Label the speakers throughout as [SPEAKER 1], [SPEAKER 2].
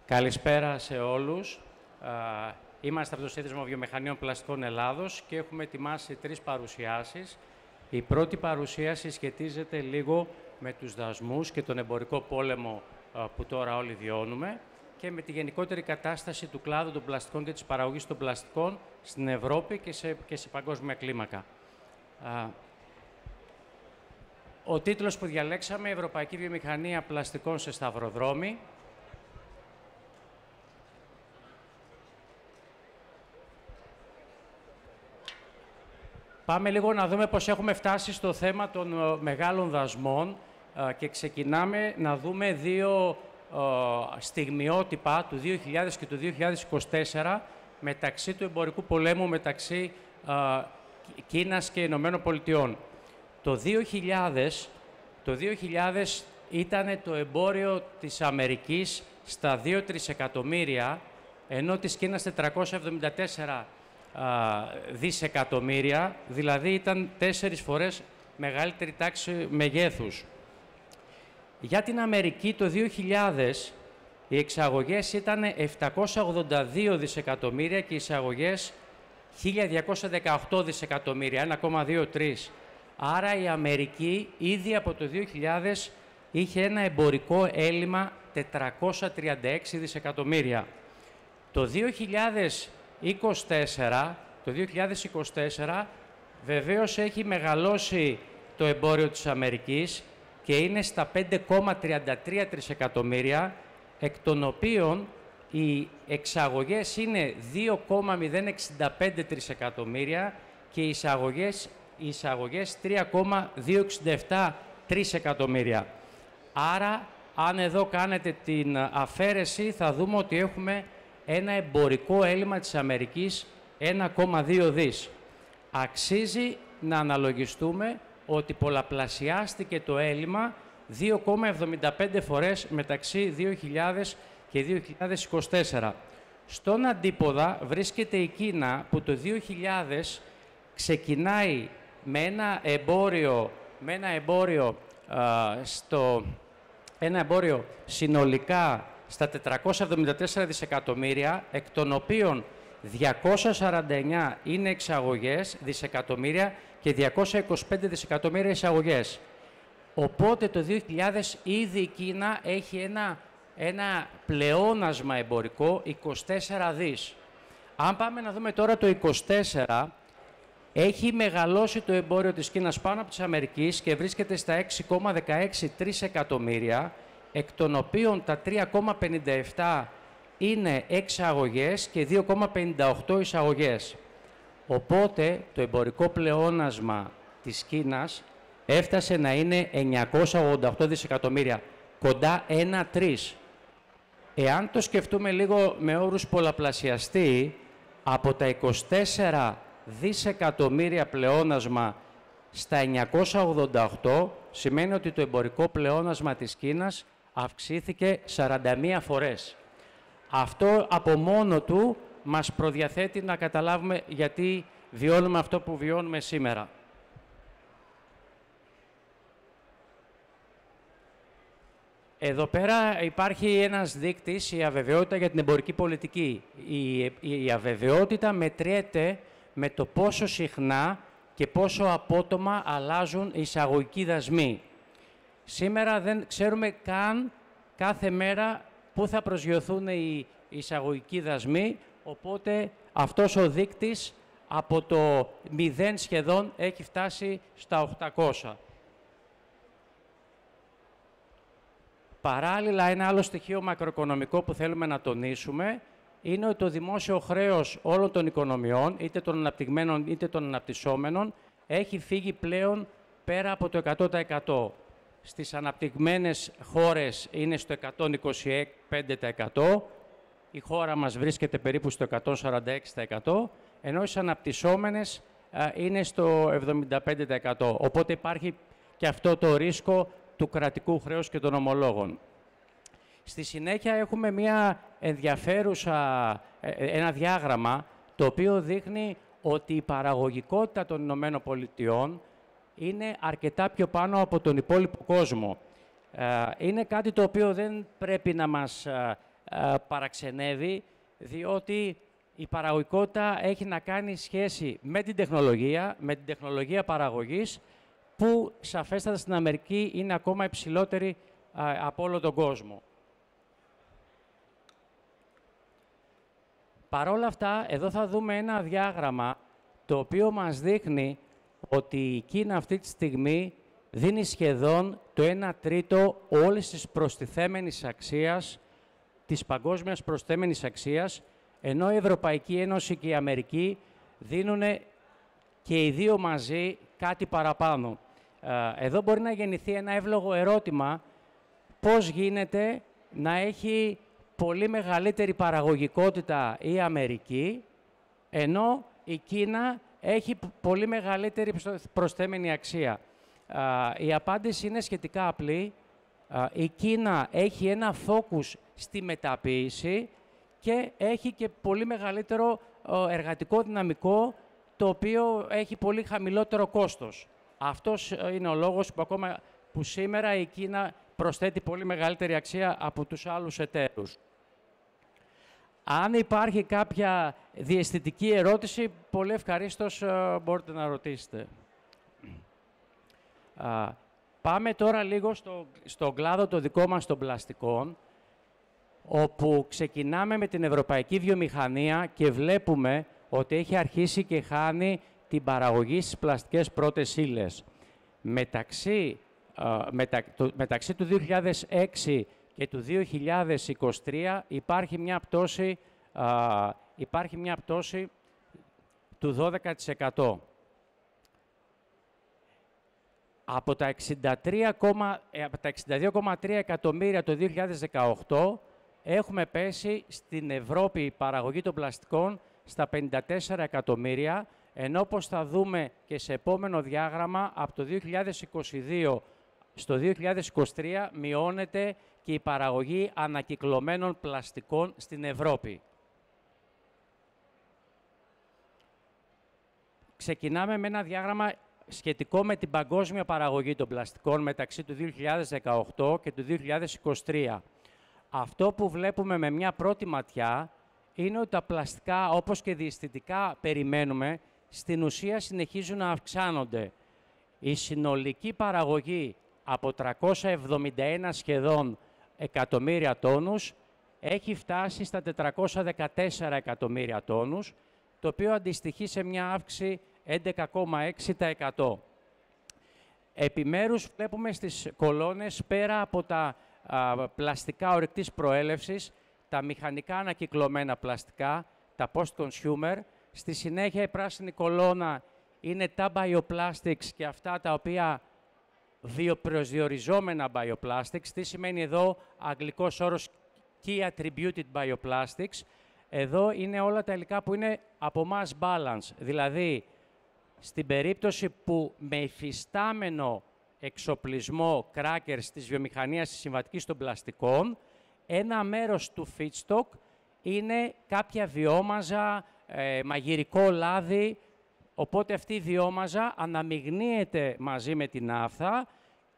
[SPEAKER 1] Καλησπέρα σε όλους. Είμαστε από το Σύνδεσμο Βιομηχανιών Πλαστικών Ελλάδος και έχουμε ετοιμάσει 3 παρουσιάσεις. Η πρώτη παρουσίαση σχετίζεται λίγο με τους δασμούς και τον εμπορικό πόλεμο που τώρα όλοι βιώνουμε και με τη γενικότερη κατάσταση του κλάδου των πλαστικών και της παραγωγής των πλαστικών στην Ευρώπη και σε παγκόσμια κλίμακα. Ο τίτλος που διαλέξαμε, Ευρωπαϊκή Βιομηχανία Πλαστικών σε Σταυροδρόμι. Πάμε λίγο να δούμε πώς έχουμε φτάσει στο θέμα των μεγάλων δασμών και ξεκινάμε να δούμε 2 στιγμιότυπα του 2000 και του 2024 μεταξύ του εμπορικού πολέμου μεταξύ Κίνας και Ηνωμένων Πολιτειών. Το 2000 ήταν το εμπόριο της Αμερικής στα 2 τρισεκατομμύρια, ενώ της Κίνας 474 δισεκατομμύρια, δηλαδή ήταν 4 φορές μεγαλύτερη τάξη μεγέθους. Για την Αμερική το 2000 οι εξαγωγές ήταν 782 δισεκατομμύρια και οι εισαγωγές 1218 δισεκατομμύρια, 1,23. Άρα η Αμερική ήδη από το 2000 είχε ένα εμπορικό έλλειμμα 436 δισεκατομμύρια. Το 2024 βεβαίως έχει μεγαλώσει το εμπόριο της Αμερικής και είναι στα 5,33 τρισεκατομμύρια, εκ των οποίων οι εξαγωγές είναι 2,065 τρισεκατομμύρια και οι εισαγωγές 3,267 τρισεκατομμύρια. Άρα, αν εδώ κάνετε την αφαίρεση, θα δούμε ότι έχουμε ένα εμπορικό έλλειμμα της Αμερικής 1,2 δις. Αξίζει να αναλογιστούμε ότι πολλαπλασιάστηκε το έλλειμμα 2,75 φορές μεταξύ 2000 και 2024. Στον αντίποδα βρίσκεται η Κίνα που το 2000 ξεκινάει με ένα εμπόριο συνολικά στα 474 δισεκατομμύρια, εκ των οποίων 249 είναι εξαγωγές δισεκατομμύρια και 225 δισεκατομμύρια εισαγωγές. Οπότε το 2000 ήδη η Κίνα έχει ένα πλεόνασμα εμπορικό 24 δις. Αν πάμε να δούμε τώρα το 24, έχει μεγαλώσει το εμπόριο της Κίνας πάνω από της Αμερικής και βρίσκεται στα 6,16 τρισεκατομμύρια, εκ των οποίων τα 3,57 είναι εξαγωγές και 2,58 εισαγωγές. Οπότε το εμπορικό πλεόνασμα της Κίνας έφτασε να είναι 988 δισεκατομμύρια, κοντά 1,3. Εάν το σκεφτούμε λίγο με όρους πολλαπλασιαστή, από τα 24 δισεκατομμύρια πλεόνασμα στα 988, σημαίνει ότι το εμπορικό πλεόνασμα της Κίνας αυξήθηκε 41 φορές. Αυτό από μόνο του μας προδιαθέτει να καταλάβουμε γιατί βιώνουμε αυτό που βιώνουμε σήμερα. Εδώ πέρα υπάρχει ένας δείκτης, η αβεβαιότητα για την εμπορική πολιτική. Η αβεβαιότητα μετριέται με το πόσο συχνά και πόσο απότομα αλλάζουν οι εισαγωγικοί δασμοί. Σήμερα δεν ξέρουμε καν κάθε μέρα πού θα προσγειωθούν οι εισαγωγικοί δασμοί, οπότε αυτός ο δείκτης από το 0 σχεδόν έχει φτάσει στα 800. Παράλληλα, ένα άλλο στοιχείο μακροοικονομικό που θέλουμε να τονίσουμε είναι ότι το δημόσιο χρέος όλων των οικονομιών, είτε των αναπτυγμένων είτε των αναπτυσσόμενων, έχει φύγει πλέον πέρα από το 100%. Στις αναπτυγμένες χώρες είναι στο 125%, η χώρα μας βρίσκεται περίπου στο 146%, ενώ στις αναπτυσσόμενες είναι στο 75%. Οπότε υπάρχει και αυτό το ρίσκο του κρατικού χρέους και των ομολόγων. Στη συνέχεια έχουμε ένα διάγραμμα το οποίο δείχνει ότι η παραγωγικότητα των Ηνωμένων Πολιτειών είναι αρκετά πιο πάνω από τον υπόλοιπο κόσμο. Είναι κάτι το οποίο δεν πρέπει να μας παραξενεύει, διότι η παραγωγικότητα έχει να κάνει σχέση με την τεχνολογία παραγωγής, που σαφέστατα στην Αμερική είναι ακόμα υψηλότερη από όλο τον κόσμο. Παρ' όλα αυτά, εδώ θα δούμε ένα διάγραμμα το οποίο μας δείχνει ότι η Κίνα αυτή τη στιγμή δίνει σχεδόν το 1 τρίτο όλης της προστιθέμενης αξίας, της παγκόσμιας προστιθέμενης αξίας, ενώ η Ευρωπαϊκή Ένωση και η Αμερική δίνουν και οι δύο μαζί κάτι παραπάνω. Εδώ μπορεί να γεννηθεί ένα εύλογο ερώτημα, πώς γίνεται να έχει πολύ μεγαλύτερη παραγωγικότητα η Αμερική, ενώ η Κίνα έχει πολύ μεγαλύτερη προσθέμενη αξία. Η απάντηση είναι σχετικά απλή. Η Κίνα έχει ένα φόκους στη μεταποίηση και έχει και πολύ μεγαλύτερο εργατικό δυναμικό, το οποίο έχει πολύ χαμηλότερο κόστος. Αυτός είναι ο λόγος που σήμερα η Κίνα προσθέτει πολύ μεγαλύτερη αξία από τους άλλους εταίρους. Αν υπάρχει κάποια διαισθητική ερώτηση, πολύ ευχαρίστως μπορείτε να ρωτήσετε. Πάμε τώρα λίγο στον κλάδο το δικό μας των πλαστικών, όπου ξεκινάμε με την ευρωπαϊκή βιομηχανία και βλέπουμε ότι έχει αρχίσει και χάνει την παραγωγή στις πλαστικές πρώτες ύλες. Μεταξύ του 2006 και του 2023 υπάρχει μια πτώση του 12%. Από τα 62,3 εκατομμύρια το 2018 έχουμε πέσει στην Ευρώπη η παραγωγή των πλαστικών στα 54 εκατομμύρια, ενώ όπως θα δούμε και σε επόμενο διάγραμμα, από το 2022 στο 2023 μειώνεται και η παραγωγή ανακυκλωμένων πλαστικών στην Ευρώπη. Ξεκινάμε με ένα διάγραμμα σχετικό με την παγκόσμια παραγωγή των πλαστικών μεταξύ του 2018 και του 2023. Αυτό που βλέπουμε με μια πρώτη ματιά είναι ότι τα πλαστικά, όπως και διαισθητικά περιμένουμε, στην ουσία συνεχίζουν να αυξάνονται. Η συνολική παραγωγή από 371 σχεδόν εκατομμύρια τόνους έχει φτάσει στα 414 εκατομμύρια τόνους, το οποίο αντιστοιχεί σε μια αύξηση 11,6%. Επιμέρους βλέπουμε στις κολόνες, πέρα από τα πλαστικά ορυκτής προέλευσης, τα μηχανικά ανακυκλωμένα πλαστικά, τα post-consumer. Στη συνέχεια η πράσινη κολόνα είναι τα bioplastics και αυτά τα οποία βιοπροσδιοριζόμενα bioplastics. Τι σημαίνει εδώ αγγλικός όρος Key Attributed Bioplastics. Εδώ είναι όλα τα υλικά που είναι από mass balance, δηλαδή στην περίπτωση που με υφιστάμενο εξοπλισμό crackers της βιομηχανίας της συμβατικής των πλαστικών, ένα μέρος του feedstock είναι κάποια βιόμαζα, μαγειρικό λάδι, οπότε αυτή η βιόμαζα αναμειγνύεται μαζί με την ναύθα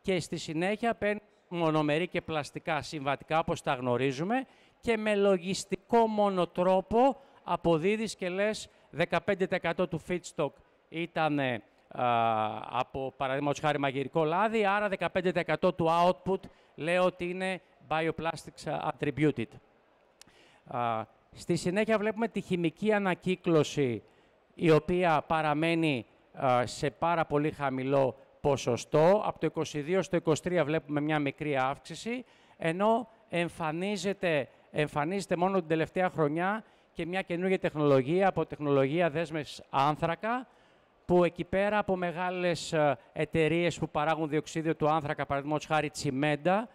[SPEAKER 1] και στη συνέχεια παίρνει μονομερή και πλαστικά συμβατικά, όπως τα γνωρίζουμε, και με λογιστικό μόνο τρόπο αποδίδεις και λες 15% του feedstock ήταν από, παραδείγματος χάρη, μαγειρικό λάδι, άρα 15% του output λέω ότι είναι bioplastics attributed. Στη συνέχεια βλέπουμε τη χημική ανακύκλωση, η οποία παραμένει σε πάρα πολύ χαμηλό ποσοστό. Από το 22 στο 23 βλέπουμε μια μικρή αύξηση, ενώ εμφανίζεται μόνο την τελευταία χρονιά και μια καινούργια τεχνολογία, από τεχνολογία δέσμευσης άνθρακα, που εκεί πέρα από μεγάλες εταιρείες που παράγουν διοξείδιο του άνθρακα, παραδείγματος χάρη τσιμέντα,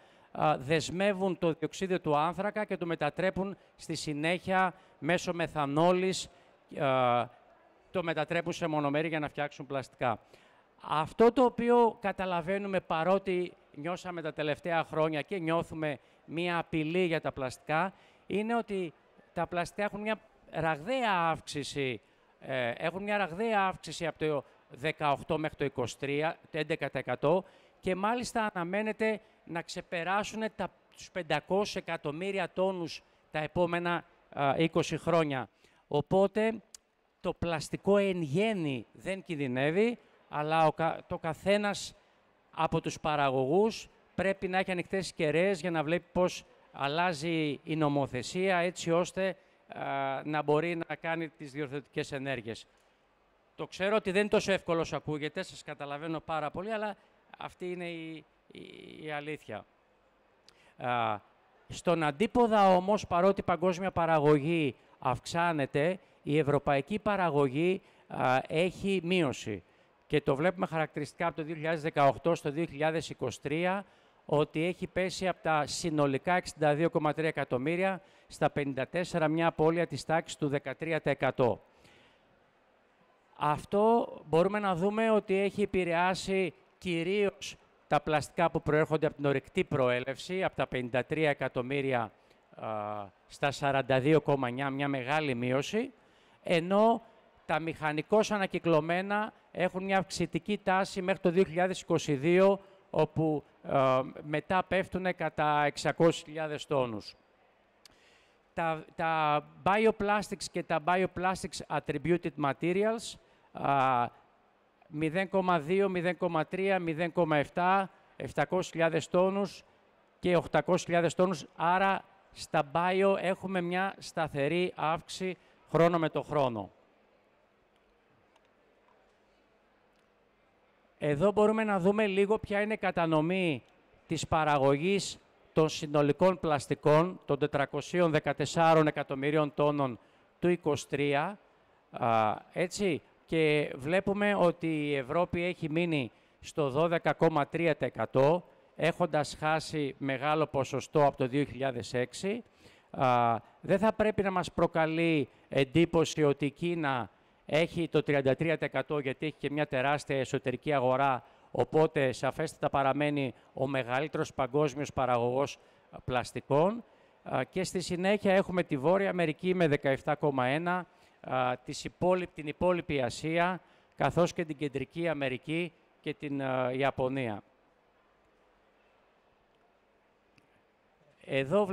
[SPEAKER 1] δεσμεύουν το διοξείδιο του άνθρακα και το μετατρέπουν στη συνέχεια μέσω μεθανόλης, το μετατρέπουν σε μονομέρη για να φτιάξουν πλαστικά. Αυτό το οποίο καταλαβαίνουμε, παρότι νιώσαμε τα τελευταία χρόνια και νιώθουμε μία απειλή για τα πλαστικά, είναι ότι τα πλαστικά έχουν μια ραγδαία αύξηση. Έχουν μια ραγδαία αύξηση από το 18 μέχρι το 23, το 11%, και μάλιστα αναμένεται να ξεπεράσουν τους 500 εκατομμύρια τόνους τα επόμενα 20 χρόνια. Οπότε το πλαστικό εν γέννη δεν κινδυνεύει, αλλά το καθένας από τους παραγωγούς πρέπει να έχει ανοιχτές κεραίες για να βλέπει πώς αλλάζει η νομοθεσία, έτσι ώστε να μπορεί να κάνει τις διορθωτικές ενέργειες. Το ξέρω ότι δεν είναι τόσο εύκολο όσο ακούγεται, σας καταλαβαίνω πάρα πολύ, αλλά αυτή είναι η αλήθεια. Στον αντίποδα όμως, παρότι η παγκόσμια παραγωγή αυξάνεται, η ευρωπαϊκή παραγωγή έχει μείωση. Και το βλέπουμε χαρακτηριστικά από το 2018 στο 2023, ότι έχει πέσει από τα συνολικά 62,3 εκατομμύρια στα 54, μια απώλεια της τάξης του 13%. Αυτό μπορούμε να δούμε ότι έχει επηρεάσει κυρίως τα πλαστικά που προέρχονται από την ορυκτή προέλευση, από τα 53 εκατομμύρια στα 42,9, μια μεγάλη μείωση, ενώ τα μηχανικώς ανακυκλωμένα έχουν μια αυξητική τάση μέχρι το 2022, όπου μετά πέφτουν κατά 600.000 τόνους. Τα bioplastics και τα bioplastics attributed materials 0,2, 0,3, 0,7, 700.000 τόνους και 800.000 τόνους. Άρα, στα bio έχουμε μια σταθερή αύξηση χρόνο με το χρόνο. Εδώ μπορούμε να δούμε λίγο ποια είναι η κατανομή της παραγωγής των συνολικών πλαστικών, των 414 εκατομμυρίων τόνων του 2023, έτσι, και βλέπουμε ότι η Ευρώπη έχει μείνει στο 12,3%, έχοντας χάσει μεγάλο ποσοστό από το 2006. Δεν θα πρέπει να μας προκαλεί εντύπωση ότι η Κίνα έχει το 33%, γιατί έχει και μια τεράστια εσωτερική αγορά, οπότε σαφέστατα παραμένει ο μεγαλύτερος παγκόσμιος παραγωγός πλαστικών. Και στη συνέχεια έχουμε τη Βόρεια Αμερική με 17,1%, την υπόλοιπη Ασία, καθώς και την Κεντρική Αμερική και την Ιαπωνία. Εδώ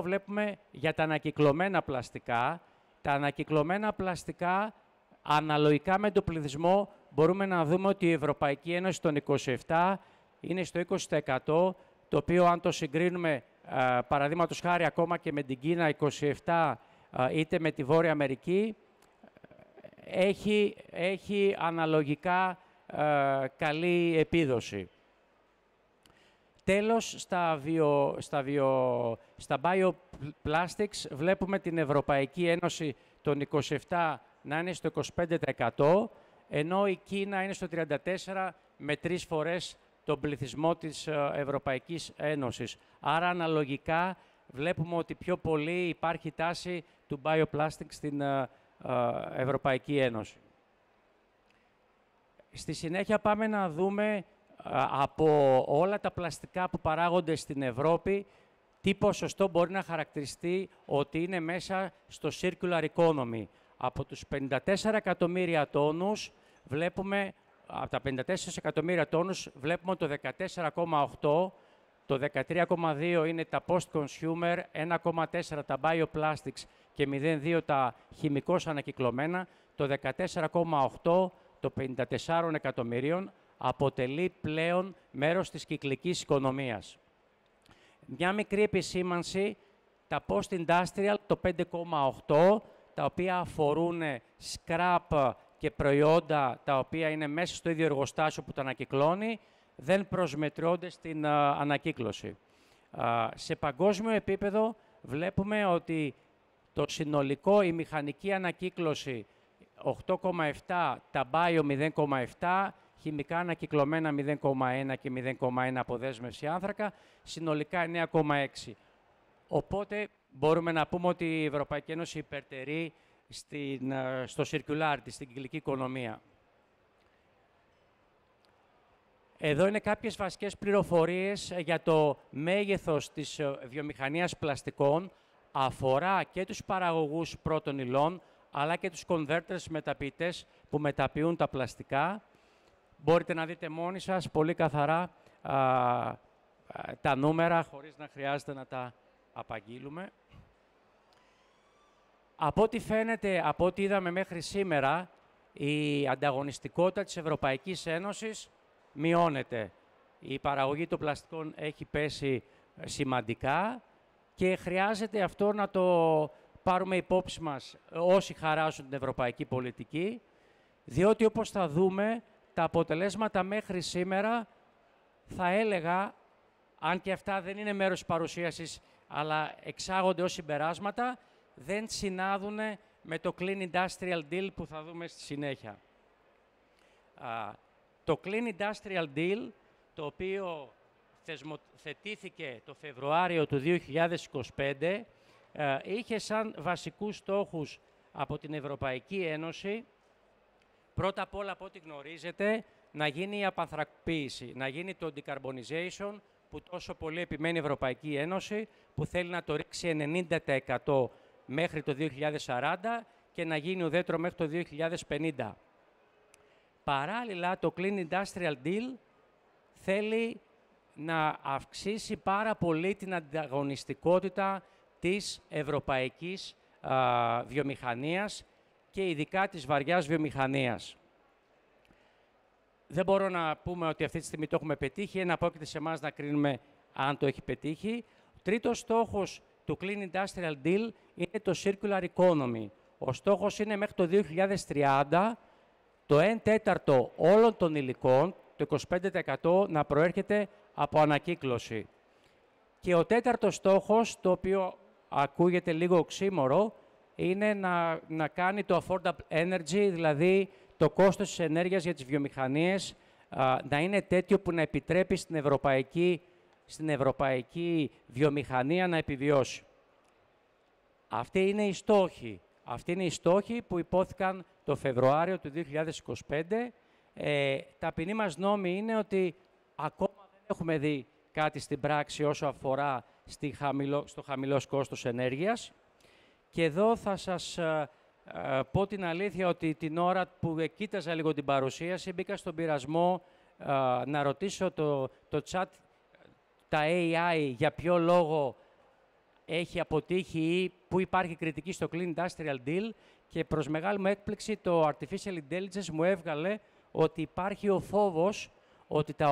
[SPEAKER 1] βλέπουμε για τα ανακυκλωμένα πλαστικά. Τα ανακυκλωμένα πλαστικά, αναλογικά με τον πληθυσμό, μπορούμε να δούμε ότι η Ευρωπαϊκή Ένωση των 27 είναι στο 20%, το οποίο αν το συγκρίνουμε, παραδείγματος χάρη, ακόμα και με την Κίνα 27, είτε με τη Βόρεια Αμερική, έχει αναλογικά καλή επίδοση. Τέλος, στα bioplastics βλέπουμε την Ευρωπαϊκή Ένωση των 27 να είναι στο 25%, ενώ η Κίνα είναι στο 34% με 3 φορές τον πληθυσμό της Ευρωπαϊκής Ένωσης. Άρα, αναλογικά, βλέπουμε ότι πιο πολύ υπάρχει τάση του bioplastics στην Ευρωπαϊκή Ένωση. Στη συνέχεια πάμε να δούμε από όλα τα πλαστικά που παράγονται στην Ευρώπη, τι ποσοστό μπορεί να χαρακτηριστεί ότι είναι μέσα στο circular economy. Από τους 54 εκατομμύρια τόνους, βλέπουμε, από τα 54 εκατομμύρια τόνους, βλέπουμε το 14,8%, το 13,2% είναι τα post-consumer, 1,4% τα bioplastics και 0,2% τα χημικώς ανακυκλωμένα. Το 14,8% των 54 εκατομμυρίων αποτελεί πλέον μέρος της κυκλικής οικονομίας. Μια μικρή επισήμανση, τα post-industrial, το 5,8%, τα οποία αφορούν scrap και προϊόντα τα οποία είναι μέσα στο ίδιο εργοστάσιο που τα ανακυκλώνει, δεν προσμετρώνται στην ανακύκλωση. Σε παγκόσμιο επίπεδο βλέπουμε ότι το συνολικό, η μηχανική ανακύκλωση 8,7%, τα bio 0,7%, χημικά ανακυκλωμένα 0,1% και 0,1% αποδέσμευση άνθρακα, συνολικά 9,6%. Οπότε μπορούμε να πούμε ότι η Ευρωπαϊκή Ένωση υπερτερεί στο circularity, στην κυκλική οικονομία. Εδώ είναι κάποιες βασικές πληροφορίες για το μέγεθος της βιομηχανίας πλαστικών. Αφορά και τους παραγωγούς πρώτων υλών, αλλά και τους converters, μεταποιητές που μεταποιούν τα πλαστικά. Μπορείτε να δείτε μόνοι σας πολύ καθαρά τα νούμερα, χωρίς να χρειάζεται να τα απαγγείλουμε. Από ό,τι φαίνεται, από ό,τι είδαμε μέχρι σήμερα, η ανταγωνιστικότητα της Ευρωπαϊκής Ένωσης μειώνεται. Η παραγωγή των πλαστικών έχει πέσει σημαντικά και χρειάζεται αυτό να το πάρουμε υπόψη μας όσοι χαράζουν την ευρωπαϊκή πολιτική, διότι όπως θα δούμε, τα αποτελέσματα μέχρι σήμερα, θα έλεγα, αν και αυτά δεν είναι μέρος της παρουσίασης, αλλά εξάγονται ως συμπεράσματα, δεν συνάδουν με το Clean Industrial Deal που θα δούμε στη συνέχεια. Το Clean Industrial Deal, το οποίο θεσμοθετήθηκε το Φεβρουάριο του 2025, είχε σαν βασικούς στόχους από την Ευρωπαϊκή Ένωση, πρώτα απ' όλα, από ό,τι γνωρίζετε, να γίνει η απανθρακοποίηση, να γίνει το decarbonization, που τόσο πολύ επιμένει η Ευρωπαϊκή Ένωση, που θέλει να το ρίξει 90% μέχρι το 2040 και να γίνει ουδέτερο μέχρι το 2050. Παράλληλα, το Clean Industrial Deal θέλει να αυξήσει πάρα πολύ την ανταγωνιστικότητα της ευρωπαϊκής βιομηχανίας και ειδικά της βαριάς βιομηχανίας. Δεν μπορώ να πούμε ότι αυτή τη στιγμή το έχουμε πετύχει, απόκειται σε εμάς να κρίνουμε αν το έχει πετύχει. Ο τρίτος στόχος του Clean Industrial Deal είναι το Circular Economy. Ο στόχος είναι μέχρι το 2030 το 1/4 όλων των υλικών, το 25% να προέρχεται από ανακύκλωση. Και ο τέταρτος στόχος, το οποίο ακούγεται λίγο οξύμορο, είναι να κάνει το affordable energy, δηλαδή το κόστος της ενέργειας για τις βιομηχανίες, να είναι τέτοιο που να επιτρέπει στην ευρωπαϊκή βιομηχανία να επιβιώσει. Αυτοί είναι οι στόχοι που υπόθηκαν το Φεβρουάριο του 2025. Ταπεινή μας νόμη είναι ότι ακόμα δεν έχουμε δει κάτι στην πράξη όσο αφορά στο χαμηλό κόστος ενέργειας. Και εδώ θα σας πω την αλήθεια ότι την ώρα που κοίταζα λίγο την παρουσίαση, μπήκα στον πειρασμό να ρωτήσω το chat, τα AI, για ποιο λόγο έχει αποτύχει ή που υπάρχει κριτική στο Clean Industrial Deal, και προς μεγάλη μου έκπληξη το Artificial Intelligence μου έβγαλε ότι υπάρχει ο φόβος ότι τα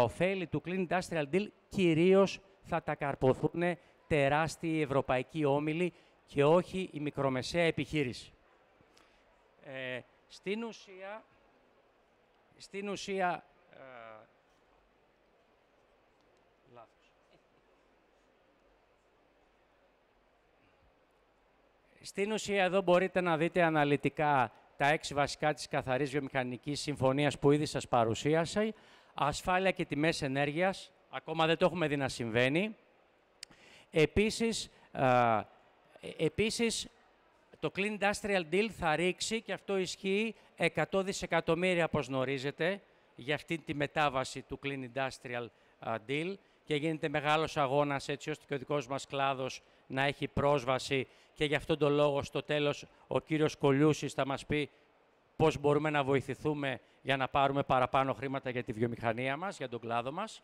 [SPEAKER 1] ωφέλη του Clean Industrial Deal κυρίως θα τα καρποθούν τεράστιοι ευρωπαϊκοί όμιλοι και όχι η μικρομεσαία επιχείρηση. Στην ουσία εδώ μπορείτε να δείτε αναλυτικά τα 6 βασικά της καθαρής βιομηχανικής συμφωνίας που ήδη σας παρουσίασα. Ασφάλεια και τιμές ενέργειας, ακόμα δεν το έχουμε δει να συμβαίνει. Επίσης, το Clean Industrial Deal θα ρίξει, και αυτό ισχύει, 100 δισεκατομμύρια, όπως γνωρίζετε, για αυτή τη μετάβαση του Clean Industrial Deal, και γίνεται μεγάλος αγώνας έτσι ώστε και ο δικός μας κλάδος να έχει πρόσβαση, και γι' αυτόν τον λόγο στο τέλος ο κύριος Κολιούσης θα μας πει πώς μπορούμε να βοηθηθούμε για να πάρουμε παραπάνω χρήματα για τη βιομηχανία μας, για τον κλάδο μας.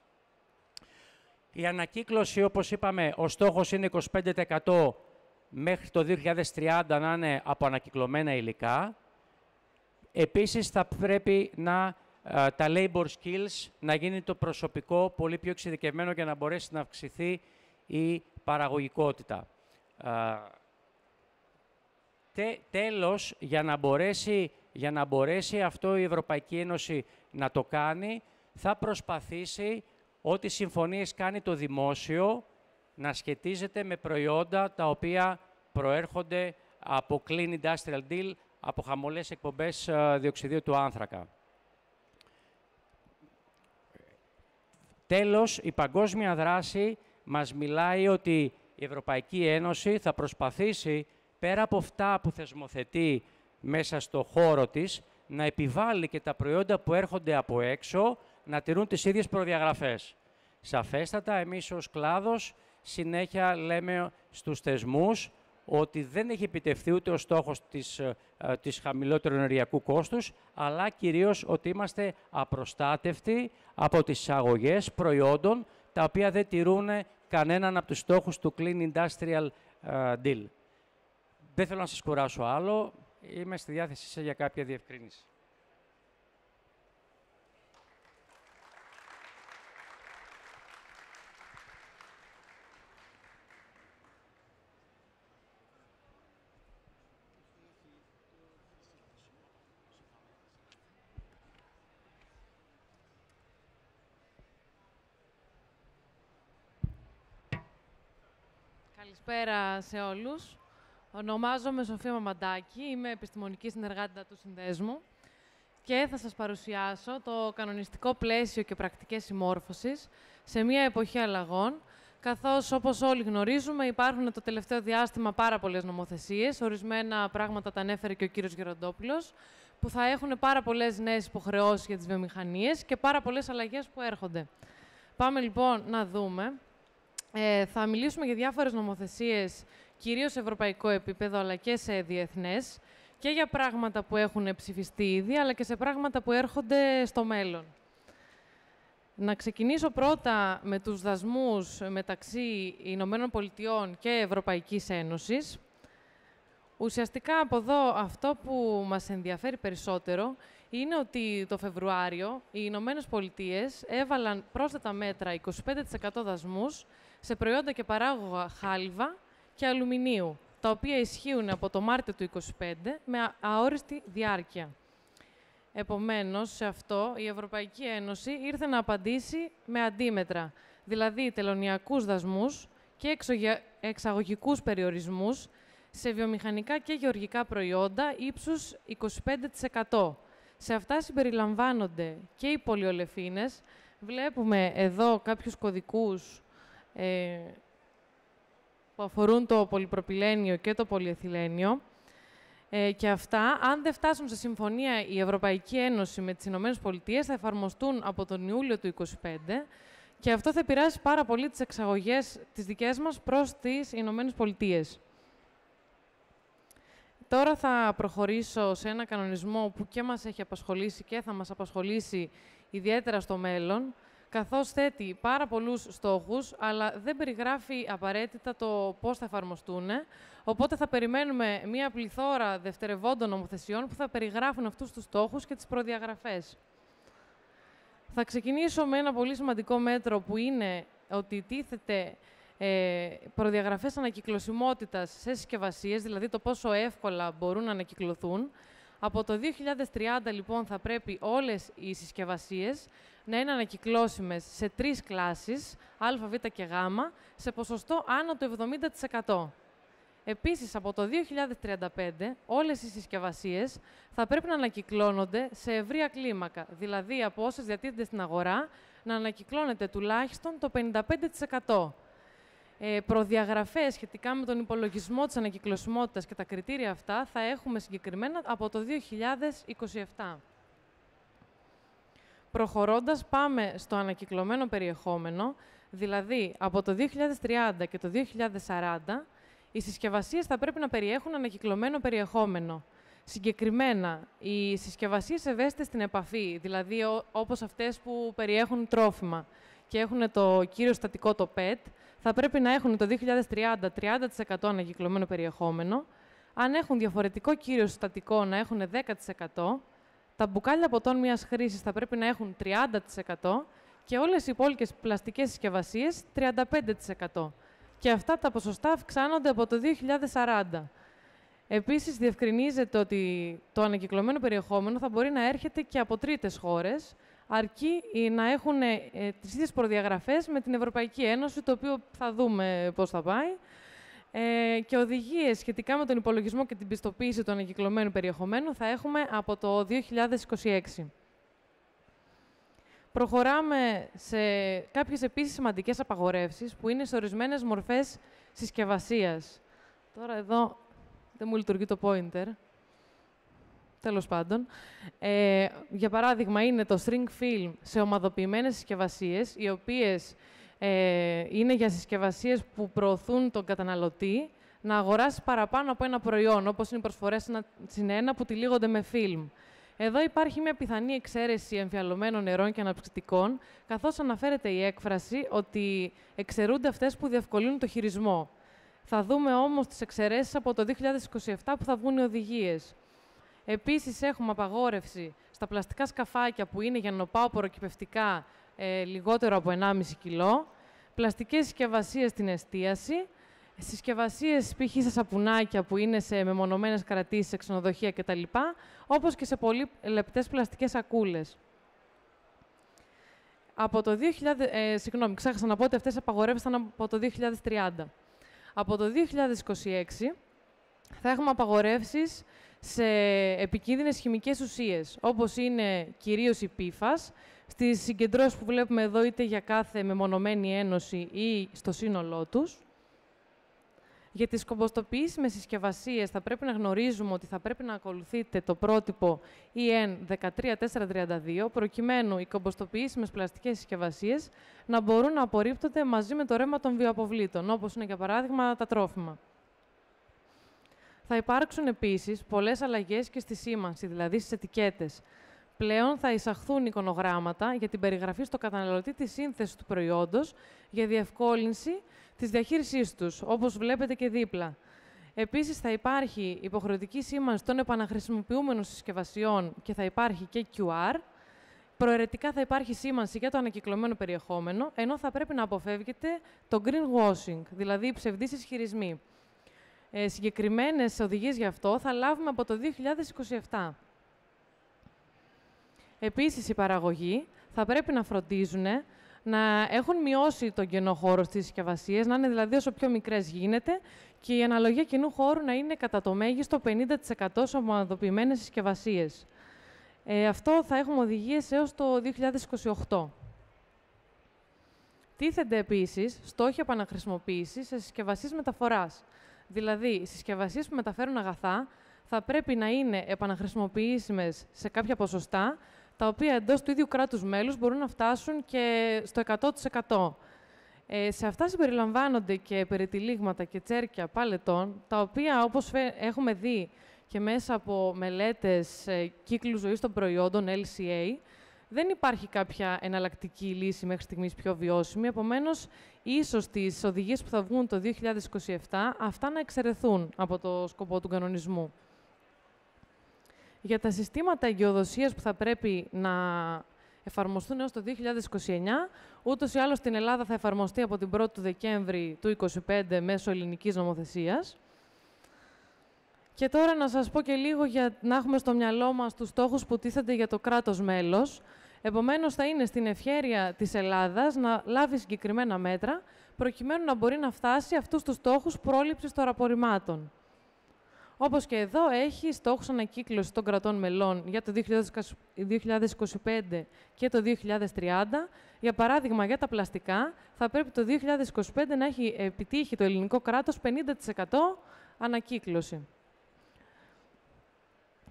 [SPEAKER 1] Η ανακύκλωση, όπως είπαμε, ο στόχος είναι 25% μέχρι το 2030 να είναι από ανακυκλωμένα υλικά. Επίσης, θα πρέπει τα labor skills να γίνει το προσωπικό πολύ πιο εξειδικευμένο για να μπορέσει να αυξηθεί η παραγωγικότητα. Τέλος, για να μπορέσει αυτό η Ευρωπαϊκή Ένωση να το κάνει, θα προσπαθήσει ό,τι συμφωνίες κάνει το δημόσιο να σχετίζεται με προϊόντα τα οποία προέρχονται από Clean Industrial Deal, από χαμηλές εκπομπές διοξιδίου του άνθρακα. Τέλος, η παγκόσμια δράση μας μιλάει ότι η Ευρωπαϊκή Ένωση θα προσπαθήσει, πέρα από αυτά που θεσμοθετεί μέσα στο χώρο της, να επιβάλλει και τα προϊόντα που έρχονται από έξω να τηρούν τις ίδιες προδιαγραφές. Σαφέστατα, εμείς ως κλάδος συνέχεια λέμε στους θεσμούς ότι δεν έχει επιτευχθεί ούτε ο στόχος της χαμηλότερου ενεργειακού κόστους, αλλά κυρίως ότι είμαστε απροστάτευτοι από τις εισαγωγές προϊόντων τα οποία δεν τηρούν κανέναν από τους στόχους του Clean Industrial Deal. Δεν θέλω να σας κουράσω άλλο. Είμαι στη διάθεσή σας για κάποια διευκρίνηση.
[SPEAKER 2] Καλησπέρα σε όλους. Ονομάζομαι Σοφία Μαμαντάκη, είμαι επιστημονική συνεργάτητα του Συνδέσμου και θα σας παρουσιάσω το κανονιστικό πλαίσιο και πρακτικές συμμόρφωσης σε μια εποχή αλλαγών, καθώς, όπως όλοι γνωρίζουμε, υπάρχουν το τελευταίο διάστημα πάρα πολλές νομοθεσίες, ορισμένα πράγματα τα ανέφερε και ο κύριος Γεροντόπουλος, που θα έχουν πάρα πολλές νέες υποχρεώσεις για τις βιομηχανίες και πάρα πολλές αλλαγές που έρχονται. Πάμε λοιπόν να δούμε. Θα μιλήσουμε για διάφορες νομοθεσίες, κυρίως σε ευρωπαϊκό επίπεδο, αλλά και σε διεθνές, και για πράγματα που έχουν ψηφιστεί ήδη, αλλά και σε πράγματα που έρχονται στο μέλλον. Να ξεκινήσω πρώτα με τους δασμούς μεταξύ Ηνωμένων Πολιτειών και Ευρωπαϊκής Ένωσης. Ουσιαστικά από εδώ αυτό που μας ενδιαφέρει περισσότερο είναι ότι το Φεβρουάριο οι Ηνωμένες Πολιτείες έβαλαν πρόσθετα μέτρα 25% δασμούς σε προϊόντα και παράγωγα χάλιβα και αλουμινίου, τα οποία ισχύουν από το Μάρτιο του 2025 με αόριστη διάρκεια. Επομένως, σε αυτό η Ευρωπαϊκή Ένωση ήρθε να απαντήσει με αντίμετρα, δηλαδή τελωνειακούς δασμούς και εξαγωγικούς περιορισμούς σε βιομηχανικά και γεωργικά προϊόντα ύψους 25%. Σε αυτά συμπεριλαμβάνονται και οι πολυολεφίνες. Βλέπουμε εδώ κάποιους κωδικούς που αφορούν το πολυπροπυλένιο και το πολυεθυλένιο. Και αυτά, αν δεν φτάσουν σε συμφωνία η Ευρωπαϊκή Ένωση με τις Ηνωμένες Πολιτείες, θα εφαρμοστούν από τον Ιούλιο του 2025 και αυτό θα επηρεάσει πάρα πολύ τις εξαγωγές τις δικές μας προς τις Ηνωμένες Πολιτείες. Τώρα θα προχωρήσω σε ένα κανονισμό που και μας έχει απασχολήσει και θα μας απασχολήσει ιδιαίτερα στο μέλλον, καθώς θέτει πάρα πολλούς στόχους, αλλά δεν περιγράφει απαραίτητα το πώς θα εφαρμοστούν. Οπότε θα περιμένουμε μία πληθώρα δευτερευόντων νομοθεσιών που θα περιγράφουν αυτούς τους στόχους και τις προδιαγραφές. Θα ξεκινήσω με ένα πολύ σημαντικό μέτρο που είναι ότι τίθεται προδιαγραφές ανακυκλωσιμότητας σε συσκευασίες, δηλαδή το πόσο εύκολα μπορούν να ανακυκλωθούν. Από το 2030, λοιπόν, θα πρέπει όλες οι συσκευασίες να είναι ανακυκλώσιμες σε 3 κλάσεις, Α, Β και Γ, σε ποσοστό άνω του 70%. Επίσης, από το 2035, όλες οι συσκευασίες θα πρέπει να ανακυκλώνονται σε ευρεία κλίμακα, δηλαδή από όσες διατίθενται στην αγορά, να ανακυκλώνεται τουλάχιστον το 55%. Προδιαγραφές σχετικά με τον υπολογισμό της ανακυκλωσιμότητας και τα κριτήρια αυτά θα έχουμε συγκεκριμένα από το 2027. Προχωρώντας, πάμε στο ανακυκλωμένο περιεχόμενο, δηλαδή από το 2030 και το 2040, οι συσκευασίες θα πρέπει να περιέχουν ανακυκλωμένο περιεχόμενο. Συγκεκριμένα, οι συσκευασίες ευαίσθητες στην επαφή, δηλαδή όπως αυτές που περιέχουν τρόφιμα και έχουν το κύριο συστατικό το PET, θα πρέπει να έχουν το 2030 30% ανακυκλωμένο περιεχόμενο. Αν έχουν διαφορετικό κύριο συστατικό, να έχουν 10%. Τα μπουκάλια ποτών μιας χρήσης θα πρέπει να έχουν 30% και όλες οι υπόλοιπες πλαστικές συσκευασίες 35%. Και αυτά τα ποσοστά αυξάνονται από το 2040. Επίσης, διευκρινίζεται ότι το ανακυκλωμένο περιεχόμενο θα μπορεί να έρχεται και από τρίτες χώρες, αρκεί να έχουν τις ίδιες προδιαγραφές με την Ευρωπαϊκή Ένωση, το οποίο θα δούμε πώς θα πάει, και οδηγίες σχετικά με τον υπολογισμό και την πιστοποίηση του ανακυκλωμένου περιεχομένου θα έχουμε από το 2026. Προχωράμε σε κάποιες επίσης σημαντικές απαγορεύσεις, που είναι σε ορισμένες μορφές συσκευασίας. Τώρα εδώ δεν μου λειτουργεί το pointer. Τέλος πάντων. Για παράδειγμα, είναι το string film σε ομαδοποιημένες συσκευασίες, οι οποίες είναι για συσκευασίες που προωθούν τον καταναλωτή να αγοράσει παραπάνω από ένα προϊόν, όπως είναι οι προσφορές 1/1 που τυλίγονται με film. Εδώ υπάρχει μια πιθανή εξαίρεση εμφιαλωμένων νερών και αναψυκτικών, καθώς αναφέρεται η έκφραση ότι εξαιρούνται αυτές που διευκολύνουν το χειρισμό. Θα δούμε όμως τις εξαιρέσεις από το 2027 που θα βγουν οι οδηγίες. Επίσης, έχουμε απαγόρευση στα πλαστικά σκαφάκια που είναι για νοπάω-προκυπευτικά λιγότερο από 1,5 κιλό, πλαστικές συσκευασίες στην εστίαση, συσκευασίες π.χ. σε σαπουνάκια που είναι σε μεμονωμένες κρατήσεις, σε ξενοδοχεία κτλ., όπως και σε πολύ λεπτές πλαστικές σακούλες. Από το 2000, ξέχασα να πω ότι αυτές οι απαγορεύσεις ήταν από το 2030. Από το 2026 θα έχουμε απαγορεύσεις σε επικίνδυνες χημικές ουσίες, όπως είναι κυρίως η PFAS, στις συγκεντρώσεις που βλέπουμε εδώ είτε για κάθε μεμονωμένη ένωση ή στο σύνολό τους. Για τις κομποστοποιήσιμες συσκευασίες θα πρέπει να γνωρίζουμε ότι θα πρέπει να ακολουθείτε το πρότυπο EN 13432, προκειμένου οι κομποστοποιήσιμες πλαστικές συσκευασίες να μπορούν να απορρίπτονται μαζί με το ρεύμα των βιοαποβλήτων, όπως είναι για παράδειγμα τα τρόφιμα. Θα υπάρξουν επίσης πολλές αλλαγές και στη σήμανση, δηλαδή στις ετικέτες. Πλέον θα εισαχθούν εικονογράμματα για την περιγραφή στο καταναλωτή της σύνθεσης του προϊόντος για διευκόλυνση της διαχείρισής τους, όπως βλέπετε και δίπλα. Επίσης, θα υπάρχει υποχρεωτική σήμανση των επαναχρησιμοποιούμενων συσκευασιών και θα υπάρχει και QR. Προαιρετικά θα υπάρχει σήμανση για το ανακυκλωμένο περιεχόμενο, ενώ θα πρέπει να αποφεύγεται το greenwashing, δηλαδή οι ψευδείς ισχυρισμοί. Συγκεκριμένες οδηγίες γι' αυτό θα λάβουμε από το 2027. Επίσης, οι παραγωγοί θα πρέπει να φροντίζουν να έχουν μειώσει τον κενό χώρο στις συσκευασίες, να είναι δηλαδή όσο πιο μικρές γίνεται και η αναλογία κενού χώρου να είναι κατά το μέγιστο 50% σε ομαδοποιημένες συσκευασίες. Αυτό θα έχουμε οδηγίες έως το 2028. Τίθενται επίσης στόχοι επαναχρησιμοποίησης σε συσκευασίες μεταφοράς. Δηλαδή, οι συσκευασίες που μεταφέρουν αγαθά θα πρέπει να είναι επαναχρησιμοποιήσιμες σε κάποια ποσοστά, τα οποία εντός του ίδιου κράτους μέλους μπορούν να φτάσουν και στο 100%. Σε αυτά συμπεριλαμβάνονται και περιτυλίγματα και τσέρκια παλετών, τα οποία, όπως έχουμε δει και μέσα από μελέτες κύκλου ζωής των προϊόντων, LCA, δεν υπάρχει κάποια εναλλακτική λύση μέχρι στιγμής πιο βιώσιμη. Επομένως, ίσως τις οδηγίες που θα βγουν το 2027, αυτά να εξαιρεθούν από το σκοπό του κανονισμού. Για τα συστήματα εγκυοδοσίας που θα πρέπει να εφαρμοστούν έως το 2029, ούτως ή άλλως στην Ελλάδα θα εφαρμοστεί από την 1η του Δεκέμβρη του 2025 μέσω ελληνικής νομοθεσίας. Και τώρα να σας πω και λίγο για να έχουμε στο μυαλό μας τους στόχους που τίθενται για το κράτος μέλος. Επομένως, θα είναι στην ευχέρεια της Ελλάδας να λάβει συγκεκριμένα μέτρα, προκειμένου να μπορεί να φτάσει αυτούς τους στόχους πρόληψης των απορριμμάτων. Όπως και εδώ, έχει στόχους ανακύκλωσης των κρατών μελών για το 2025 και το 2030. Για παράδειγμα, για τα πλαστικά, θα πρέπει το 2025 να έχει επιτύχει το ελληνικό κράτος 50% ανακύκλωση.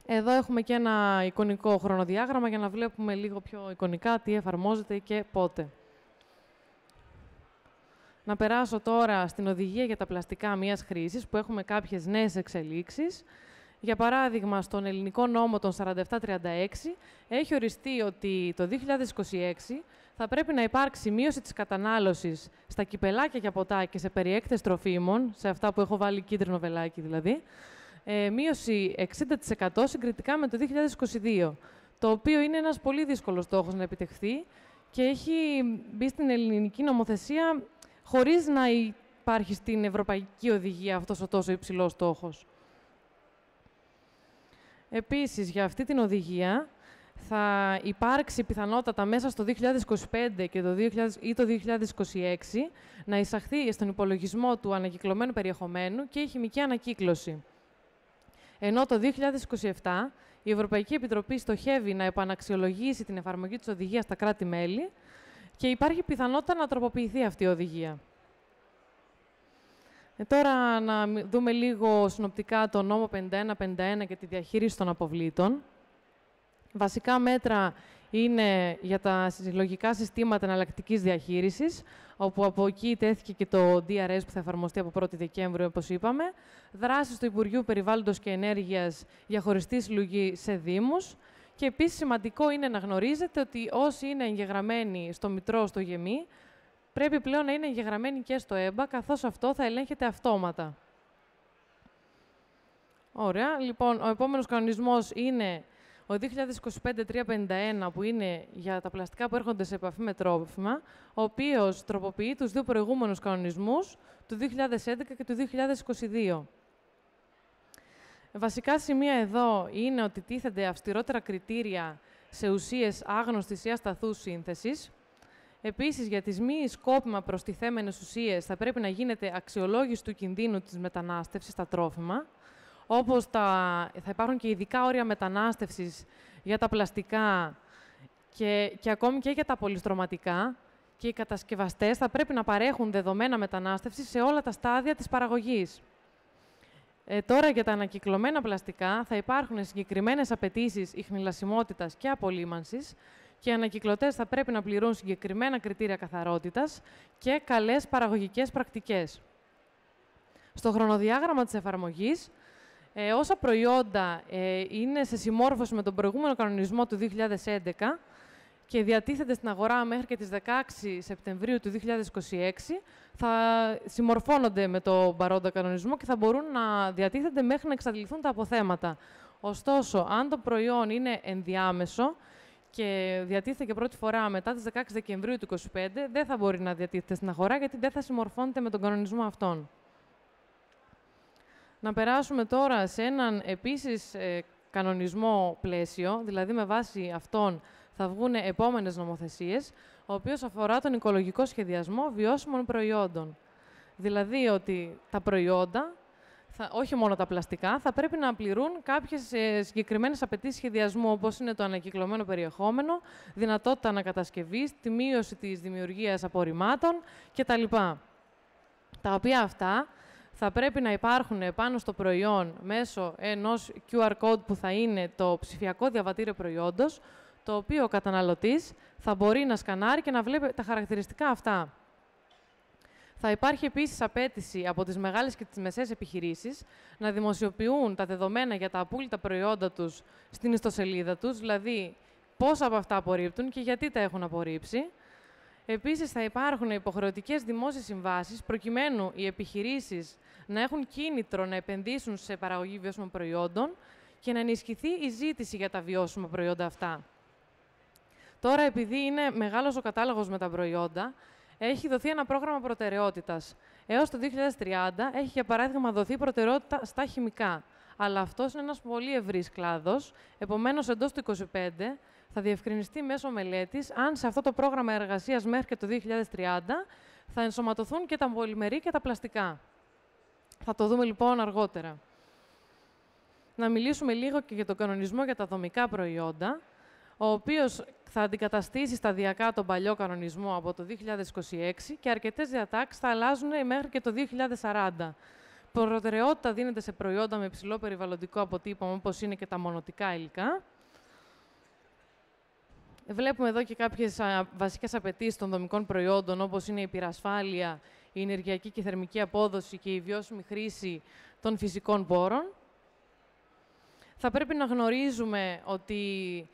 [SPEAKER 2] Εδώ έχουμε και ένα εικονικό χρονοδιάγραμμα για να βλέπουμε λίγο πιο εικονικά τι εφαρμόζεται και πότε. Να περάσω τώρα στην οδηγία για τα πλαστικά μίας χρήσης, που έχουμε κάποιες νέες εξελίξεις. Για παράδειγμα, στον ελληνικό νόμο των 4736 έχει οριστεί ότι το 2026 θα πρέπει να υπάρξει μείωση της κατανάλωσης στα κυπελάκια για ποτά και σε περιέκτες τροφίμων, σε αυτά που έχω βάλει κίτρινο βελάκι δηλαδή, μείωση 60% συγκριτικά με το 2022, το οποίο είναι ένας πολύ δύσκολος στόχος να επιτευχθεί και έχει μπει στην ελληνική νομοθεσία χωρίς να υπάρχει στην ευρωπαϊκή οδηγία αυτός ο τόσο υψηλός στόχος. Επίσης, για αυτή την οδηγία θα υπάρξει πιθανότατα μέσα στο 2025 και ή το 2026 να εισαχθεί στον υπολογισμό του ανακυκλωμένου περιεχομένου και η χημική ανακύκλωση. Ενώ το 2027 η Ευρωπαϊκή Επιτροπή στοχεύει να επαναξιολογήσει την εφαρμογή της οδηγίας στα κράτη-μέλη και υπάρχει πιθανότητα να τροποποιηθεί αυτή η οδηγία. Τώρα να δούμε λίγο συνοπτικά το νόμο 5151 και τη διαχείριση των αποβλήτων. Βασικά μέτρα είναι για τα συλλογικά συστήματα εναλλακτικής διαχείρισης, όπου από εκεί τέθηκε και το DRS που θα εφαρμοστεί από 1η Δεκέμβρη, όπως είπαμε. Δράσεις του Υπουργείου Περιβάλλοντος και Ενέργειας για χωριστή συλλογή σε δήμους Και επίσης σημαντικό είναι να γνωρίζετε ότι όσοι είναι εγγεγραμμένοι στο Μητρό, στο ΓΕΜΗ, πρέπει πλέον να είναι εγγεγραμμένοι και στο ΕΜΠΑ, καθώς αυτό θα ελέγχεται αυτόματα. Ωραία. Λοιπόν, ο επόμενος κανονισμός είναι ο 2025-351, που είναι για τα πλαστικά που έρχονται σε επαφή με τρόφιμα, ο οποίος τροποποιεί τους δύο προηγούμενους κανονισμούς, του 2011 και του 2022. Βασικά σημεία εδώ είναι ότι τίθενται αυστηρότερα κριτήρια σε ουσίες άγνωστης ή ασταθούς σύνθεσης. Επίσης, για τις μη σκόπιμα προστιθέμενες ουσίες θα πρέπει να γίνεται αξιολόγηση του κινδύνου της μετανάστευσης στα τρόφιμα, όπως θα υπάρχουν και ειδικά όρια μετανάστευσης για τα πλαστικά και ακόμη και για τα πολυστρωματικά, και οι κατασκευαστές θα πρέπει να παρέχουν δεδομένα μετανάστευσης σε όλα τα στάδια της παραγωγής. Τώρα, για τα ανακυκλωμένα πλαστικά θα υπάρχουν συγκεκριμένες απαιτήσεις ιχνηλασιμότητας και απολύμανσης, και οι ανακυκλωτές θα πρέπει να πληρούν συγκεκριμένα κριτήρια καθαρότητας και καλές παραγωγικές πρακτικές. Στο χρονοδιάγραμμα της εφαρμογής, όσα προϊόντα είναι σε συμμόρφωση με τον προηγούμενο κανονισμό του 2011 και διατίθενται στην αγορά μέχρι και τις 16 Σεπτεμβρίου του 2026, θα συμμορφώνονται με τον παρόντα κανονισμό και θα μπορούν να διατίθενται μέχρι να εξαντληθούν τα αποθέματα. Ωστόσο, αν το προϊόν είναι ενδιάμεσο και διατίθεται και πρώτη φορά μετά τις 16 Δεκεμβρίου του 2025, δεν θα μπορεί να διατίθεται στην αγορά, γιατί δεν θα συμμορφώνεται με τον κανονισμό αυτόν. Να περάσουμε τώρα σε έναν επίσης κανονισμό πλαίσιο, δηλαδή με βάση αυτόν θα βγουν επόμενες νομοθεσίες, ο οποίος αφορά τον οικολογικό σχεδιασμό βιώσιμων προϊόντων. Δηλαδή ότι τα προϊόντα, όχι μόνο τα πλαστικά, θα πρέπει να πληρούν κάποιες συγκεκριμένες απαιτήσεις σχεδιασμού, όπως είναι το ανακυκλωμένο περιεχόμενο, δυνατότητα ανακατασκευής, τη μείωση της δημιουργίας απορριμμάτων κτλ. Τα οποία αυτά θα πρέπει να υπάρχουν πάνω στο προϊόν μέσω ενός QR code που θα είναι το ψηφιακό διαβατήριο προϊόντος, το οποίο ο καταναλωτής θα μπορεί να σκανάρει και να βλέπει τα χαρακτηριστικά αυτά. Θα υπάρχει επίσης απέτηση από τις μεγάλες και τις μεσαίες επιχειρήσεις να δημοσιοποιούν τα δεδομένα για τα απούλητα προϊόντα τους στην ιστοσελίδα τους, δηλαδή πόσα από αυτά απορρίπτουν και γιατί τα έχουν απορρίψει. Επίσης, θα υπάρχουν υποχρεωτικές δημόσιες συμβάσεις, προκειμένου οι επιχειρήσεις να έχουν κίνητρο να επενδύσουν σε παραγωγή βιώσιμων προϊόντων και να ενισχυθεί η ζήτηση για τα βιώσιμα προϊόντα αυτά. Τώρα, επειδή είναι μεγάλος ο κατάλογος με τα προϊόντα, έχει δοθεί ένα πρόγραμμα προτεραιότητας. Έως το 2030 έχει, για παράδειγμα, δοθεί προτεραιότητα στα χημικά. Αλλά αυτός είναι ένας πολύ ευρύς κλάδος. Επομένως, εντός του 2025 θα διευκρινιστεί μέσω μελέτης αν σε αυτό το πρόγραμμα εργασίας μέχρι και το 2030 θα ενσωματωθούν και τα πολυμερή και τα πλαστικά. Θα το δούμε λοιπόν αργότερα. Να μιλήσουμε λίγο και για τον κανονισμό για τα δομικά προϊόντα, ο οποίος θα αντικαταστήσει σταδιακά τον παλιό κανονισμό από το 2026 και αρκετές διατάξεις θα αλλάζουν μέχρι και το 2040. Προτεραιότητα δίνεται σε προϊόντα με υψηλό περιβαλλοντικό αποτύπωμα, όπως είναι και τα μονοτικά υλικά. Βλέπουμε εδώ και κάποιες βασικές απαιτήσεις των δομικών προϊόντων, όπως είναι η πυρασφάλεια, η ενεργειακή και θερμική απόδοση και η βιώσιμη χρήση των φυσικών πόρων. Θα πρέπει να γνωρίζουμε ότι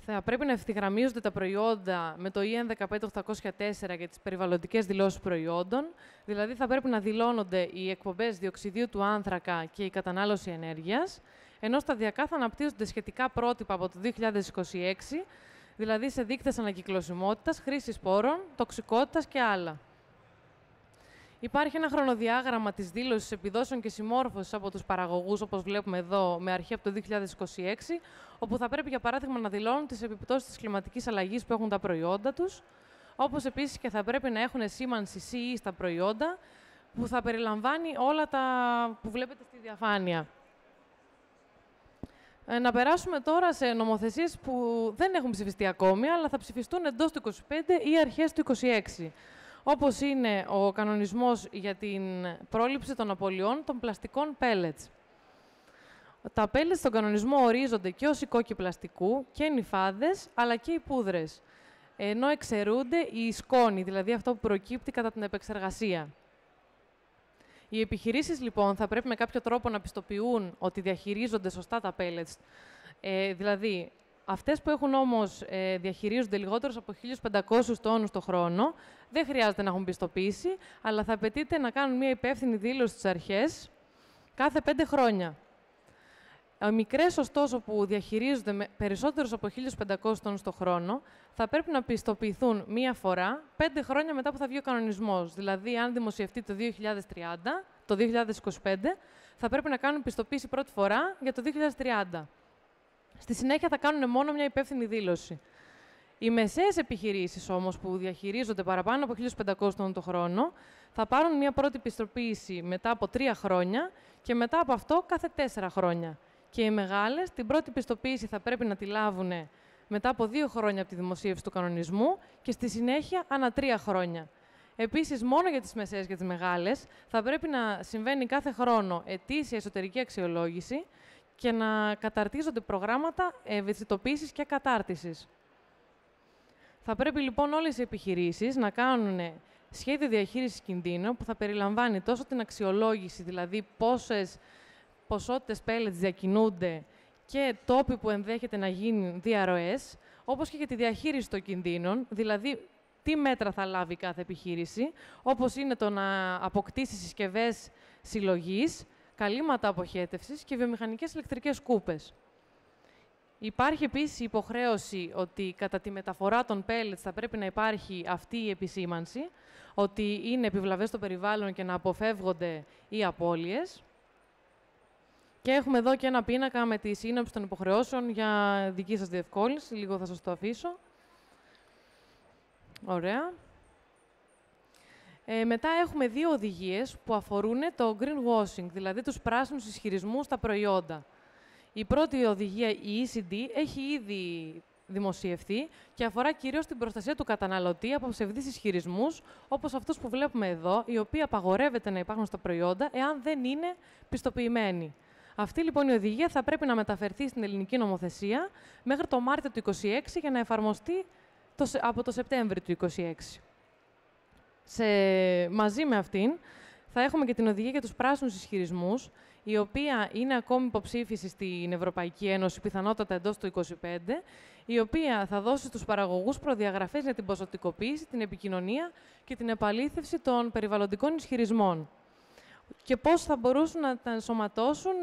[SPEAKER 2] θα πρέπει να ευθυγραμμίζονται τα προϊόντα με το EN 15804 για τις περιβαλλοντικές δηλώσεις προϊόντων, δηλαδή θα πρέπει να δηλώνονται οι εκπομπές διοξιδίου του άνθρακα και η κατανάλωση ενέργειας, ενώ σταδιακά θα αναπτύσσονται σχετικά πρότυπα από το 2026, δηλαδή σε δείκτες ανακυκλωσιμότητας, χρήσης πόρων, τοξικότητας και άλλα. Υπάρχει ένα χρονοδιάγραμμα της δήλωσης επιδόσεων και συμμόρφωσης από τους παραγωγούς, όπως βλέπουμε εδώ, με αρχή από το 2026, όπου θα πρέπει, για παράδειγμα, να δηλώνουν τις επιπτώσεις της κλιματικής αλλαγής που έχουν τα προϊόντα τους, όπως επίσης και θα πρέπει να έχουν σήμανση CE στα προϊόντα, που θα περιλαμβάνει όλα τα που βλέπετε στη διαφάνεια. Να περάσουμε τώρα σε νομοθεσίες που δεν έχουν ψηφιστεί ακόμη, αλλά θα ψηφιστούν εντός του 2025 ή αρχές του 2026. Όπως είναι ο κανονισμός για την πρόληψη των απολειών των πλαστικών pellets. Τα pellets στον κανονισμό ορίζονται και ως οι κόκκι πλαστικού και νυφάδες, αλλά και οι πούδρες, ενώ εξαιρούνται οι σκόνοι, δηλαδή αυτό που προκύπτει κατά την επεξεργασία. Οι επιχειρήσεις, λοιπόν, θα πρέπει με κάποιο τρόπο να πιστοποιούν ότι διαχειρίζονται σωστά τα pellets, δηλαδή Αυτές που έχουν όμως διαχειρίζονται λιγότερους από 1.500 τόνους το χρόνο, δεν χρειάζεται να έχουν πιστοποίηση, αλλά θα απαιτείται να κάνουν μια υπεύθυνη δήλωση στις αρχές κάθε 5 χρόνια. Οι μικρές, ωστόσο, που διαχειρίζονται με περισσότερους από 1.500 τόνους το χρόνο, θα πρέπει να πιστοποιηθούν μία φορά 5 χρόνια μετά που θα βγει ο κανονισμός. Δηλαδή, αν δημοσιευτεί το 2030, το 2025, θα πρέπει να κάνουν πιστοποίηση πρώτη φορά για το 2030. Στη συνέχεια θα κάνουν μόνο μια υπεύθυνη δήλωση. Οι μεσαίες επιχειρήσεις όμως που διαχειρίζονται παραπάνω από 1.500 τόνους το χρόνο θα πάρουν μια πρώτη πιστοποίηση μετά από 3 χρόνια και μετά από αυτό κάθε 4 χρόνια. Και οι μεγάλες την πρώτη πιστοποίηση θα πρέπει να τη λάβουν μετά από 2 χρόνια από τη δημοσίευση του κανονισμού και στη συνέχεια ανά 3 χρόνια. Επίσης, μόνο για τις μεσαίες και τις μεγάλες θα πρέπει να συμβαίνει κάθε χρόνο ετήσια εσωτερική αξιολόγηση και να καταρτίζονται προγράμματα ευαισθητοποίησης και κατάρτισης. Θα πρέπει λοιπόν όλες οι επιχειρήσεις να κάνουν σχέδιο διαχείρισης κινδύνων που θα περιλαμβάνει τόσο την αξιολόγηση, δηλαδή πόσες ποσότητες πέλετς διακινούνται και τόποι που ενδέχεται να γίνουν διαρροές, όπως και για τη διαχείριση των κινδύνων, δηλαδή τι μέτρα θα λάβει κάθε επιχείρηση, όπως είναι το να αποκτήσει συσκευές συλλογής, καλύματα αποχέτευσης και βιομηχανικές ηλεκτρικές κούπες. Υπάρχει επίσης η υποχρέωση ότι κατά τη μεταφορά των pellets θα πρέπει να υπάρχει αυτή η επισήμανση, ότι είναι επιβλαβές στο περιβάλλον και να αποφεύγονται οι απώλειες. Και έχουμε εδώ και ένα πίνακα με τη σύνοψη των υποχρεώσεων για δική σας διευκόλυνση. Λίγο θα σας το αφήσω. Ωραία. Μετά έχουμε 2 οδηγίες που αφορούν το greenwashing, δηλαδή τους πράσινους ισχυρισμούς στα προϊόντα. Η πρώτη οδηγία, η ECD, έχει ήδη δημοσιευθεί και αφορά κυρίως την προστασία του καταναλωτή από ψευδείς ισχυρισμούς, όπως αυτούς που βλέπουμε εδώ, οι οποίοι απαγορεύεται να υπάρχουν στα προϊόντα εάν δεν είναι πιστοποιημένοι. Αυτή λοιπόν η οδηγία θα πρέπει να μεταφερθεί στην ελληνική νομοθεσία μέχρι το Μάρτιο του 2026 για να εφαρμοστεί από το Σεπτέμβριο του 2026. Μαζί με αυτήν θα έχουμε και την οδηγία για τους πράσινους ισχυρισμούς, η οποία είναι ακόμη υποψήφιση στην Ευρωπαϊκή Ένωση, πιθανότατα εντός του 2025, η οποία θα δώσει στους παραγωγούς προδιαγραφές για την ποσοτικοποίηση, την επικοινωνία και την επαλήθευση των περιβαλλοντικών ισχυρισμών και πώς θα μπορούσαν να τα ενσωματώσουν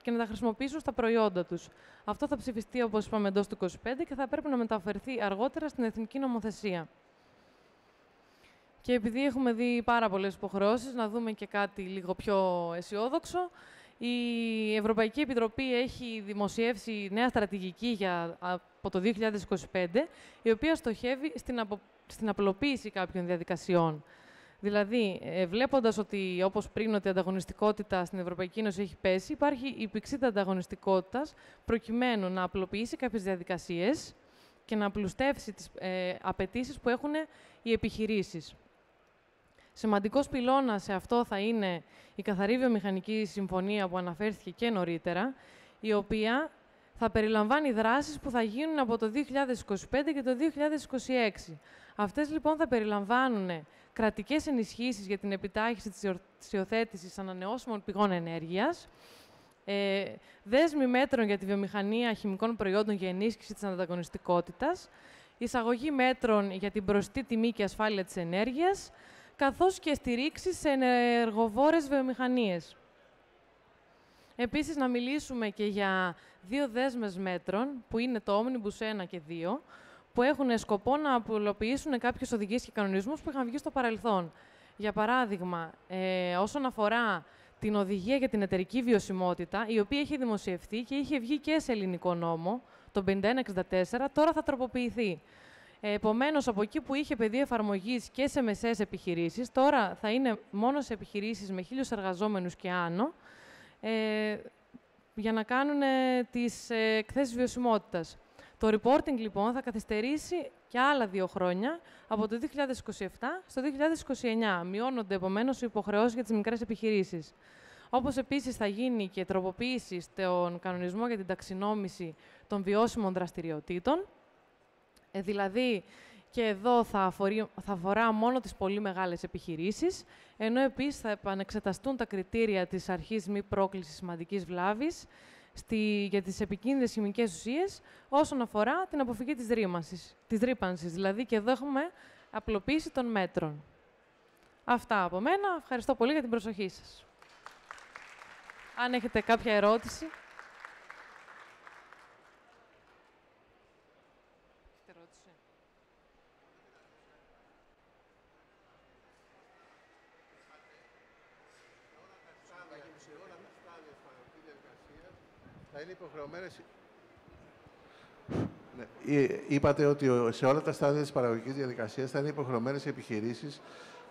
[SPEAKER 2] και να τα χρησιμοποιήσουν στα προϊόντα τους. Αυτό θα ψηφιστεί, όπως είπαμε, εντός του 2025 και θα πρέπει να μεταφερθεί αργότερα στην εθνική νομοθεσία. Και επειδή έχουμε δει πάρα πολλές υποχρεώσεις, να δούμε και κάτι λίγο πιο αισιόδοξο. Η Ευρωπαϊκή Επιτροπή έχει δημοσιεύσει νέα στρατηγική από το 2025, η οποία στοχεύει στην απλοποίηση κάποιων διαδικασιών. Δηλαδή, βλέποντας ότι, όπως πριν, ότι η ανταγωνιστικότητα στην Ευρωπαϊκή Ένωση έχει πέσει, υπάρχει η πηξίδα ανταγωνιστικότητας προκειμένου να απλοποιήσει κάποιες διαδικασίες και να απλουστεύσει τις απαιτήσεις που έχουν οι επιχειρήσεις. Σημαντικός πυλώνας σε αυτό θα είναι η Καθαρή Βιομηχανική Συμφωνία που αναφέρθηκε και νωρίτερα, η οποία θα περιλαμβάνει δράσεις που θα γίνουν από το 2025 και το 2026. Αυτές λοιπόν θα περιλαμβάνουν κρατικές ενισχύσεις για την επιτάχυνση της υιοθέτησης ανανεώσιμων πηγών ενέργειας, δέσμη μέτρων για τη βιομηχανία χημικών προϊόντων για ενίσχυση της ανταγωνιστικότητας, εισαγωγή μέτρων για την προσιτή τιμή και ασφάλεια της ενέργειας, καθώς και στηρίξεις σε ενεργοβόρες βιομηχανίες. Επίσης, να μιλήσουμε και για 2 δέσμες μέτρων, που είναι το Omnibus 1 και 2, που έχουν σκοπό να απλοποιήσουν κάποιες οδηγίες και κανονισμούς που είχαν βγει στο παρελθόν. Για παράδειγμα, όσον αφορά την οδηγία για την εταιρική βιωσιμότητα, η οποία είχε δημοσιευτεί και είχε βγει και σε ελληνικό νόμο, το 5164, τώρα θα τροποποιηθεί. Επομένως, από εκεί που είχε πεδίο εφαρμογής και σε μεσαίες επιχειρήσεις, τώρα θα είναι μόνο σε επιχειρήσεις με 1.000 εργαζόμενους και άνω, για να κάνουν τις εκθέσεις βιωσιμότητας. Το reporting, λοιπόν, θα καθυστερήσει και άλλα 2 χρόνια, από το 2027 στο 2029. Μειώνονται, επομένως, οι υποχρεώσεις για τις μικρές επιχειρήσεις. Όπως επίσης θα γίνει και τροποποίηση στον κανονισμό για την ταξινόμηση των βιώσιμων δραστηριοτήτων. Δηλαδή, και εδώ θα αφορά μόνο τις πολύ μεγάλες επιχειρήσεις, ενώ επίσης θα επανεξεταστούν τα κριτήρια της αρχής μη πρόκλησης σημαντικής βλάβης, για τις επικίνδυνες χημικές ουσίες όσον αφορά την αποφυγή της ρύπανσης. Δηλαδή, και εδώ έχουμε απλοποίηση των μέτρων. Αυτά από μένα. Ευχαριστώ πολύ για την προσοχή σας. Αν έχετε κάποια ερώτηση.
[SPEAKER 3] Θα είναι υποχρεωμένες. Ναι. Είπατε ότι σε όλα τα στάδια της παραγωγικής διαδικασίας θα είναι υποχρεωμένες οι επιχειρήσεις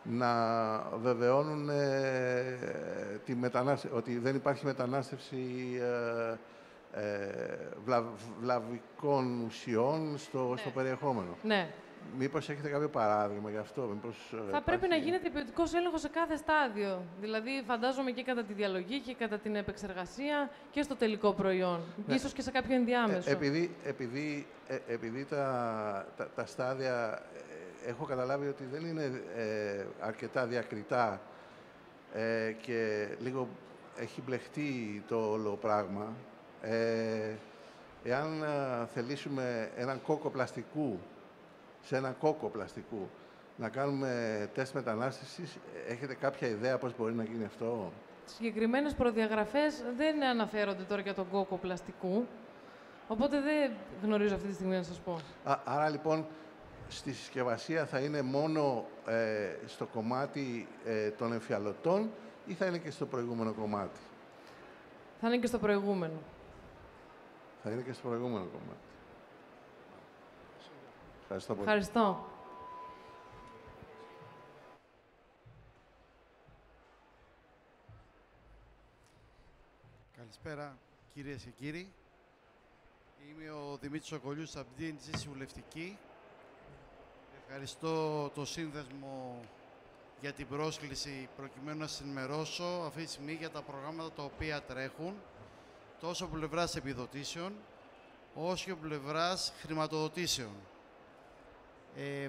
[SPEAKER 3] να βεβαιώνουν ότι δεν υπάρχει μετανάστευση βλαβικών ουσιών στο περιεχόμενο.
[SPEAKER 2] Ναι.
[SPEAKER 3] Μήπως έχετε κάποιο παράδειγμα γι' αυτό?
[SPEAKER 2] Θα πρέπει να γίνεται ποιοτικός έλεγχος σε κάθε στάδιο. Δηλαδή, φαντάζομαι και κατά τη διαλογή και κατά την επεξεργασία και στο τελικό προϊόν. Ναι. Ίσως και σε κάποιο ενδιάμεσο.
[SPEAKER 3] Επειδή τα στάδια έχω καταλάβει ότι δεν είναι αρκετά διακριτά και λίγο έχει μπλεχτεί το όλο πράγμα. Εάν θελήσουμε έναν κόκο πλαστικού, σε έναν κόκο πλαστικού, να κάνουμε τεστ μετανάστευσης, έχετε κάποια ιδέα πώς μπορεί να γίνει αυτό?
[SPEAKER 2] Συγκεκριμένες προδιαγραφές δεν αναφέρονται τώρα για τον κόκο πλαστικού, οπότε δεν γνωρίζω αυτή τη στιγμή να σας πω.
[SPEAKER 3] Άρα, λοιπόν, στη συσκευασία θα είναι μόνο στο κομμάτι των εμφιαλωτών ή θα είναι και στο προηγούμενο κομμάτι?
[SPEAKER 2] Θα είναι και στο προηγούμενο.
[SPEAKER 3] Θα είναι και στο προηγούμενο κομμάτι. Ευχαριστώ πολύ.
[SPEAKER 2] Ευχαριστώ.
[SPEAKER 4] Καλησπέρα, κυρίες και κύριοι. Είμαι ο Δημήτρης Σοκολιούς από την DNG Συμβουλευτική. Ευχαριστώ το Σύνδεσμο για την πρόσκληση προκειμένου να σας ενημερώσω αυτή τη στιγμή για τα προγράμματα τα οποία τρέχουν τόσο από πλευράς επιδοτήσεων όσο και από πλευράς χρηματοδοτήσεων.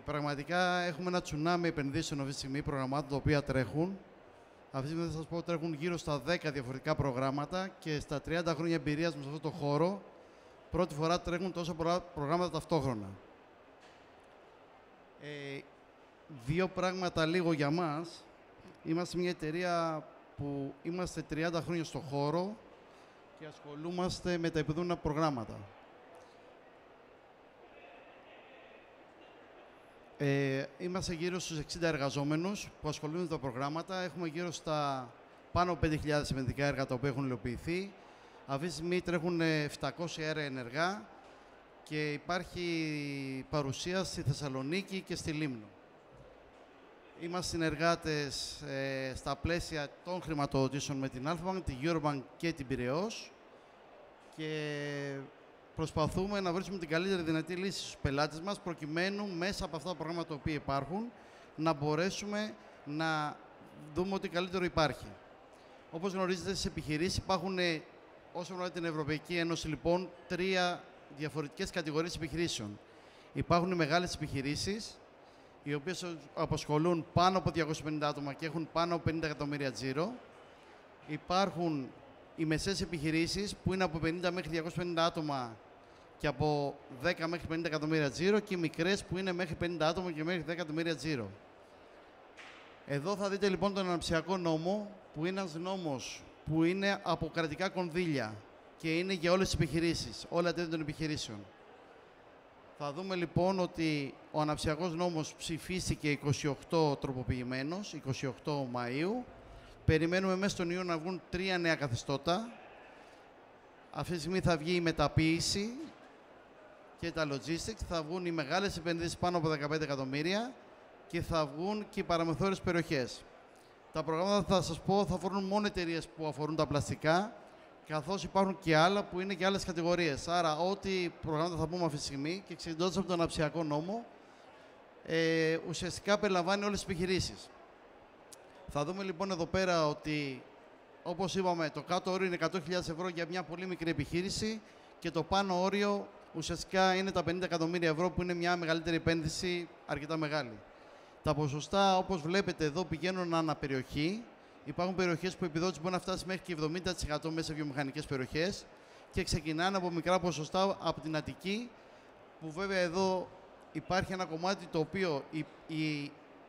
[SPEAKER 4] Πραγματικά έχουμε ένα τσουνάμι επενδύσεων αυτή τη στιγμή, προγραμμάτων τα οποία τρέχουν. Αυτή τη στιγμή θα σας πω ότι τρέχουν γύρω στα 10 διαφορετικά προγράμματα και στα 30 χρόνια εμπειρίας μου σε αυτό το χώρο πρώτη φορά τρέχουν τόσα πολλά προγράμματα ταυτόχρονα. Δύο πράγματα λίγο για μας. Είμαστε μια εταιρεία που είμαστε 30 χρόνια στο χώρο και ασχολούμαστε με τα επιδόματα προγράμματα. Είμαστε γύρω στους 60 εργαζόμενους που ασχολούνται με τα προγράμματα. Έχουμε γύρω στα πάνω από 5.000 επενδυτικά έργα τα οποία έχουν υλοποιηθεί. Αυτή τη στιγμή τρέχουν 700 έργα ενεργά και υπάρχει παρουσία στη Θεσσαλονίκη και στη Λίμνο. Είμαστε συνεργάτες στα πλαίσια των χρηματοδοτήσεων με την Alpha-Bank, την Eurobank και την Πειραιώς και προσπαθούμε να βρίσκουμε την καλύτερη δυνατή λύση στους πελάτες μας προκειμένου μέσα από αυτά τα προγράμματα τα οποία υπάρχουν να μπορέσουμε να δούμε ότι καλύτερο υπάρχει. Όπως γνωρίζετε, στις επιχειρήσεις υπάρχουν, όσο γνωρίζετε την Ευρωπαϊκή Ένωση, λοιπόν, 3 διαφορετικές κατηγορίες επιχειρήσεων. Υπάρχουν οι μεγάλες επιχειρήσεις, οι οποίες απασχολούν πάνω από 250 άτομα και έχουν πάνω από 50 εκατομμύρια τζίρο. Υπάρχουν οι μεσαίες επιχειρήσεις, που είναι από 50 μέχρι 250 άτομα και από 10 μέχρι 50 εκατομμύρια τζίρο, και οι μικρές, που είναι μέχρι 50 άτομα και μέχρι 10 εκατομμύρια τζίρο. Εδώ θα δείτε λοιπόν τον αναπτυξιακό νόμο, που είναι ένας νόμος που είναι από κρατικά κονδύλια και είναι για όλες τις επιχειρήσεις, όλα τα τέτοια των επιχειρήσεων. Θα δούμε λοιπόν ότι ο αναπτυξιακός νόμος ψηφίστηκε 28 τροποποιημένος, 28 Μαΐου. Περιμένουμε μέσα στον Ιούνιο να βγουν 3 νέα καθεστώτα. Αυτή τη στιγμή θα βγει η μεταποίηση και τα logistics, θα βγουν οι μεγάλες επενδύσεις πάνω από 15 εκατομμύρια και θα βγουν και οι παραμεθόριες περιοχές. Τα προγράμματα, θα σας πω, θα αφορούν μόνο εταιρείες που αφορούν τα πλαστικά, καθώς υπάρχουν και άλλα που είναι και άλλες κατηγορίες. Άρα, ό,τι προγράμματα θα πούμε αυτή τη στιγμή και ξεκινώντας από τον αναπτυξιακό νόμο, ουσιαστικά περιλαμβάνει όλες τις επιχειρήσεις. Θα δούμε λοιπόν εδώ πέρα ότι, όπως είπαμε, το κάτω όριο είναι 100.000 ευρώ για μια πολύ μικρή επιχείρηση και το πάνω όριο ουσιαστικά είναι τα 50 εκατομμύρια ευρώ, που είναι μια μεγαλύτερη επένδυση, αρκετά μεγάλη. Τα ποσοστά, όπως βλέπετε εδώ, πηγαίνουν ανά περιοχή. Υπάρχουν περιοχές που η επιδότηση μπορεί να φτάσει μέχρι και 70% μέσα σε βιομηχανικές περιοχές και ξεκινάνε από μικρά ποσοστά από την Αττική, που βέβαια εδώ υπάρχει ένα κομμάτι το οποίο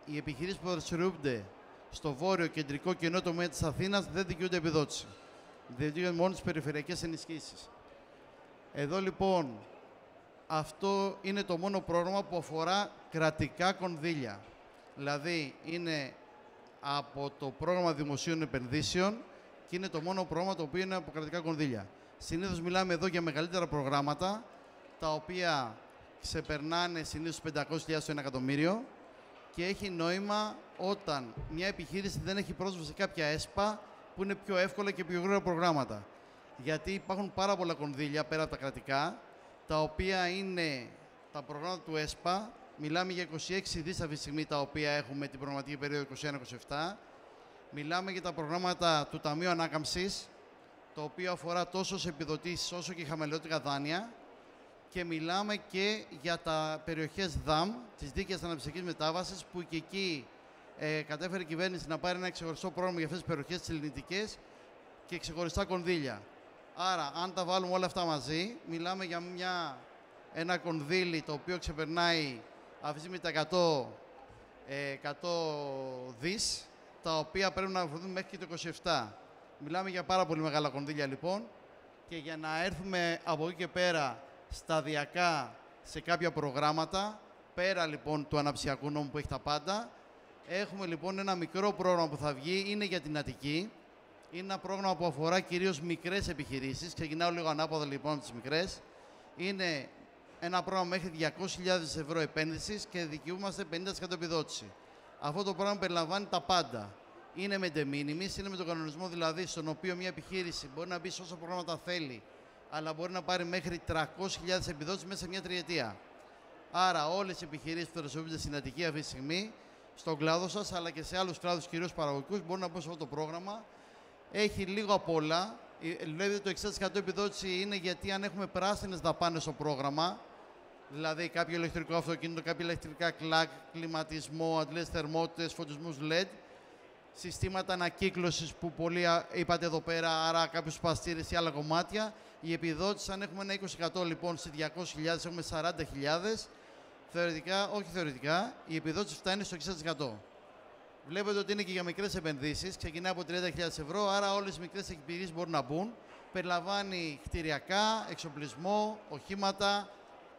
[SPEAKER 4] οι επιχειρήσεις που δραστηριοποιούνται στο βόρειο, κεντρικό και νότιο τομέα της Αθήνας δεν δικαιούνται επιδότηση. Δικαιούνται μόνο τις περιφερειακές ενισχύσεις. Εδώ λοιπόν αυτό είναι το μόνο πρόγραμμα που αφορά κρατικά κονδύλια. Δηλαδή είναι από το πρόγραμμα δημοσίων επενδύσεων και είναι το μόνο πρόγραμμα το οποίο είναι από κρατικά κονδύλια. Συνήθως μιλάμε εδώ για μεγαλύτερα προγράμματα, τα οποία ξεπερνάνε συνήθως 500.000 στο 1 εκατομμύριο και έχει νόημα όταν μια επιχείρηση δεν έχει πρόσβαση σε κάποια ΕΣΠΑ που είναι πιο εύκολα και πιο γρήγορα προγράμματα. Γιατί υπάρχουν πάρα πολλά κονδύλια πέρα από τα κρατικά, τα οποία είναι τα προγράμματα του ΕΣΠΑ. Μιλάμε για 26 δις αυτή τη στιγμή, τα οποία έχουμε την προγραμματική περίοδο 21-27. Μιλάμε για τα προγράμματα του Ταμείου Ανάκαμψης, το οποίο αφορά τόσο σε επιδοτήσεις όσο και χαμηλότερα δάνεια. Και μιλάμε και για τα περιοχές ΔΑΜ, της Δίκαιας Αναπτυξιακής Μετάβασης, που και εκεί κατέφερε η κυβέρνηση να πάρει ένα ξεχωριστό πρόγραμμα για αυτές τις περιοχές τις ελληνικές και ξεχωριστά κονδύλια. Άρα, αν τα βάλουμε όλα αυτά μαζί, μιλάμε για ένα κονδύλι το οποίο ξεπερνάει αυτή τη στιγμή τα 100 δις, τα οποία πρέπει να αφορούν μέχρι και το 27. Μιλάμε για πάρα πολύ μεγάλα κονδύλια λοιπόν, και για να έρθουμε από εκεί και πέρα σταδιακά σε κάποια προγράμματα, πέρα λοιπόν του αναψιακού νόμου που έχει τα πάντα, έχουμε λοιπόν ένα μικρό πρόγραμμα που θα βγει, είναι για την Αττική. Είναι ένα πρόγραμμα που αφορά κυρίως μικρές επιχειρήσεις. Ξεκινάω λίγο ανάποδα λοιπόν από τις μικρές. Είναι ένα πρόγραμμα μέχρι 200.000 ευρώ επένδυσης και δικαιούμαστε 50% επιδότηση. Αυτό το πρόγραμμα περιλαμβάνει τα πάντα. Είναι με de minimis, είναι με τον κανονισμό δηλαδή, στον οποίο μια επιχείρηση μπορεί να μπει σε όσα προγράμματα θέλει, αλλά μπορεί να πάρει μέχρι 300.000 επιδότηση μέσα σε μια τριετία. Άρα, όλες οι επιχειρήσεις που δραστηριοποιούνται στην Αττική αυτή τη στιγμή, στον κλάδο σας, αλλά και σε άλλους κλάδους κυρίως παραγωγικούς, μπορούν να μπουν σε αυτό το πρόγραμμα. Έχει λίγο απ' όλα. Βλέπετε το 60% επιδότηση είναι γιατί αν έχουμε πράσινες δαπάνες στο πρόγραμμα, δηλαδή κάποιο ηλεκτρικό αυτοκίνητο, κάποια ηλεκτρικά κλακ, κλιματισμό, αντλές θερμότητες, φωτισμούς LED, συστήματα ανακύκλωσης που πολλοί είπατε εδώ πέρα, άρα κάποιους παστήρες ή άλλα κομμάτια. Η επιδότηση, αν έχουμε ένα 20% λοιπόν σε 200.000, έχουμε 40.000. Θεωρητικά, όχι θεωρητικά, η επιδότηση φτάνει στο 60%. Βλέπετε ότι είναι και για μικρές επενδύσεις, ξεκινάει από 30.000 ευρώ, άρα όλες οι μικρές επιχειρήσεις μπορούν να μπουν. Περιλαμβάνει κτηριακά, εξοπλισμό, οχήματα,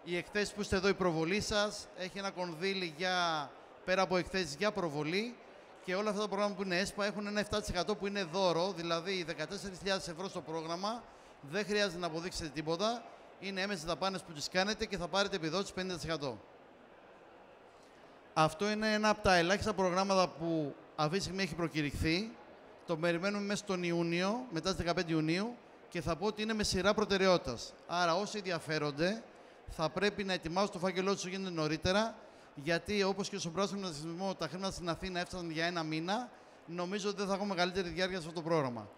[SPEAKER 4] οι εκθέσεις που είστε εδώ, η προβολή σας. Έχει ένα κονδύλι πέρα από εκθέσεις για προβολή. Και όλα αυτά τα προγράμματα που είναι ΕΣΠΑ έχουν ένα 7% που είναι δώρο, δηλαδή 14.000 ευρώ στο πρόγραμμα. Δεν χρειάζεται να αποδείξετε τίποτα. Είναι έμεσες δαπάνες που τις κάνετε και θα πάρετε επιδότηση 50%. Αυτό είναι ένα από τα ελάχιστα προγράμματα που αυτή τη στιγμή έχει προκηρυχθεί. Το περιμένουμε μέσα στον Ιούνιο, μετά τις 15 Ιουνίου, και θα πω ότι είναι με σειρά προτεραιότητας. Άρα όσοι ενδιαφέρονται θα πρέπει να ετοιμάσουν το φάκελό τους όσο γίνεται νωρίτερα, γιατί όπως και στον πράσινο μετασχηματισμό τα χρήματα στην Αθήνα έφτασαν για ένα μήνα, νομίζω ότι δεν θα έχουμε μεγαλύτερη διάρκεια σε αυτό το πρόγραμμα.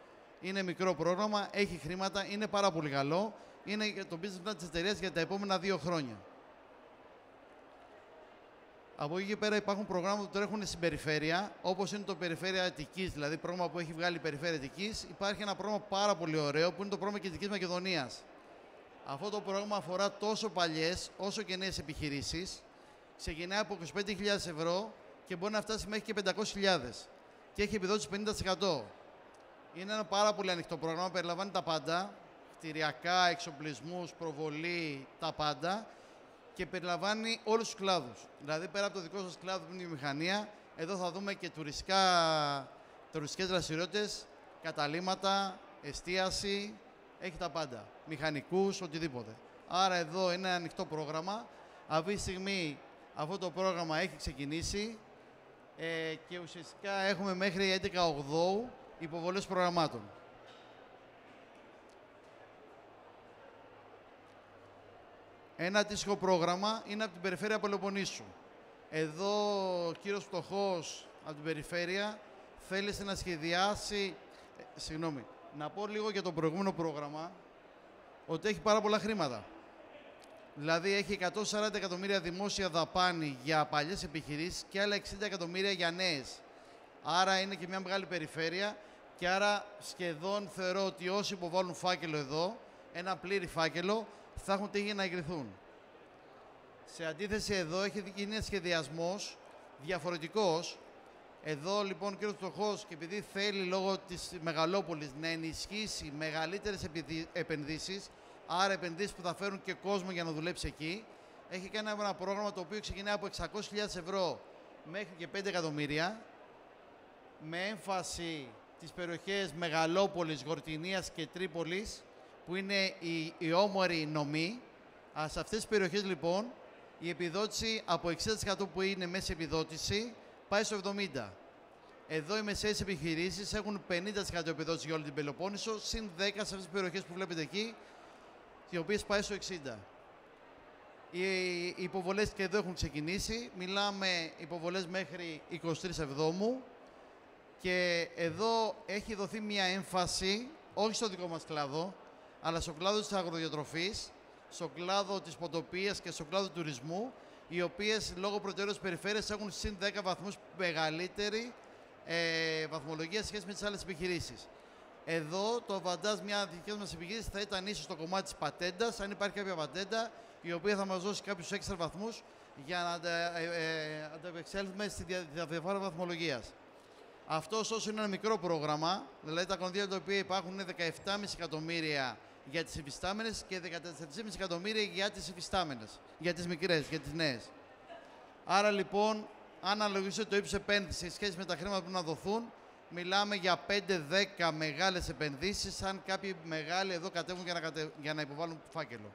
[SPEAKER 4] Είναι μικρό πρόγραμμα, έχει χρήματα, είναι πάρα πολύ καλό. Είναι το business plan της εταιρείας για τα επόμενα 2 χρόνια. Από εκεί και πέρα υπάρχουν προγράμματα που τρέχουν στην περιφέρεια, όπως είναι το Περιφέρεια Αττικής, δηλαδή πρόγραμμα που έχει βγάλει η Περιφέρεια Αττικής. Υπάρχει ένα πρόγραμμα πάρα πολύ ωραίο που είναι το πρόγραμμα Κεντρικής Μακεδονίας. Αυτό το πρόγραμμα αφορά τόσο παλιές όσο και νέες επιχειρήσεις. Ξεκινάει από 25.000 ευρώ και μπορεί να φτάσει μέχρι και 500.000 και έχει επιδότηση 50%. Είναι ένα πάρα πολύ ανοιχτό πρόγραμμα, περιλαμβάνει τα πάντα, κτηριακά, εξοπλισμούς, προβολή, τα πάντα, και περιλαμβάνει όλους τους κλάδους. Δηλαδή, πέρα από το δικό σας κλάδο που είναι η βιομηχανία, εδώ θα δούμε και τουριστικές δραστηριότητες, καταλύματα, εστίαση, έχει τα πάντα. Μηχανικούς, οτιδήποτε. Άρα εδώ είναι ένα ανοιχτό πρόγραμμα. Αυτή τη στιγμή αυτό το πρόγραμμα έχει ξεκινήσει και ουσιαστικά έχουμε μέχρι 11/8 υποβολές προγραμμάτων. Ένα αντίστοιχο πρόγραμμα είναι από την Περιφέρεια Πελοποννήσου. Εδώ ο κύριος φτωχός από την Περιφέρεια θέλησε να σχεδιάσει... να πω λίγο για το προηγούμενο πρόγραμμα, ότι έχει πάρα πολλά χρήματα. Δηλαδή έχει 140 εκατομμύρια δημόσια δαπάνη για παλιές επιχειρήσεις και άλλα 60 εκατομμύρια για νέες. Άρα είναι και μια μεγάλη περιφέρεια και άρα σχεδόν θεωρώ ότι όσοι υποβάλλουν φάκελο εδώ ένα πλήρη φάκελο, θα έχουν τύχει να εγκριθούν. Σε αντίθεση εδώ έχει γίνει ένα σχεδιασμός διαφορετικός. Εδώ λοιπόν ο κ. Φτωχός, και επειδή θέλει λόγω της μεγαλόπολης να ενισχύσει μεγαλύτερες επενδύσεις, άρα επενδύσεις που θα φέρουν και κόσμο για να δουλέψει εκεί, έχει κάνει ένα πρόγραμμα το οποίο ξεκινάει από 600.000 ευρώ μέχρι και 5 εκατομμύρια, με έμφαση τις περιοχές Μεγαλόπολης, Γορτινίας και Τρίπολης, που είναι οι όμοροι νομοί. Σε αυτές τις περιοχές λοιπόν η επιδότηση από 60% που είναι μέση επιδότηση πάει στο 70%. Εδώ οι μεσαίες επιχειρήσεις έχουν 50% επιδότηση για όλη την Πελοπόννησο, συν 10 σε αυτές τις περιοχές που βλέπετε εκεί, οι οποίες πάει στο 60%. Οι υποβολές και εδώ έχουν ξεκινήσει. Μιλάμε υποβολές μέχρι 23 Εβδόμου. Και εδώ έχει δοθεί μια έμφαση, όχι στο δικό μας κλάδο, αλλά στο κλάδο της αγροδιατροφής, στο κλάδο της ποτοπίας και στο κλάδο του τουρισμού, οι οποίες λόγω προτεραιότητας περιφέρειας έχουν συν 10 βαθμούς μεγαλύτερη βαθμολογία σε σχέση με τις άλλες επιχειρήσεις. Εδώ το αντάζ μια δική μας επιχείρηση θα ήταν ίσως το κομμάτι της πατέντας, αν υπάρχει κάποια πατέντα η οποία θα μας δώσει κάποιους έξτρα βαθμούς για να ανταπεξέλθουμε στη διαφορά βαθμολογίας. Αυτό όσο είναι ένα μικρό πρόγραμμα, δηλαδή τα κονδύλια τα οποία υπάρχουν είναι 17,5 εκατομμύρια για τις υφιστάμενες και 14,5 εκατομμύρια για τις υφιστάμενες, για τις μικρές, για τις νέες. Άρα λοιπόν, αν αναλογίσετε το ύψος επένδυσης σε σχέση με τα χρήματα που να δοθούν, μιλάμε για 5-10 μεγάλες επενδύσεις, αν κάποιοι μεγάλοι εδώ κατέβουν για να υποβάλουν φάκελο.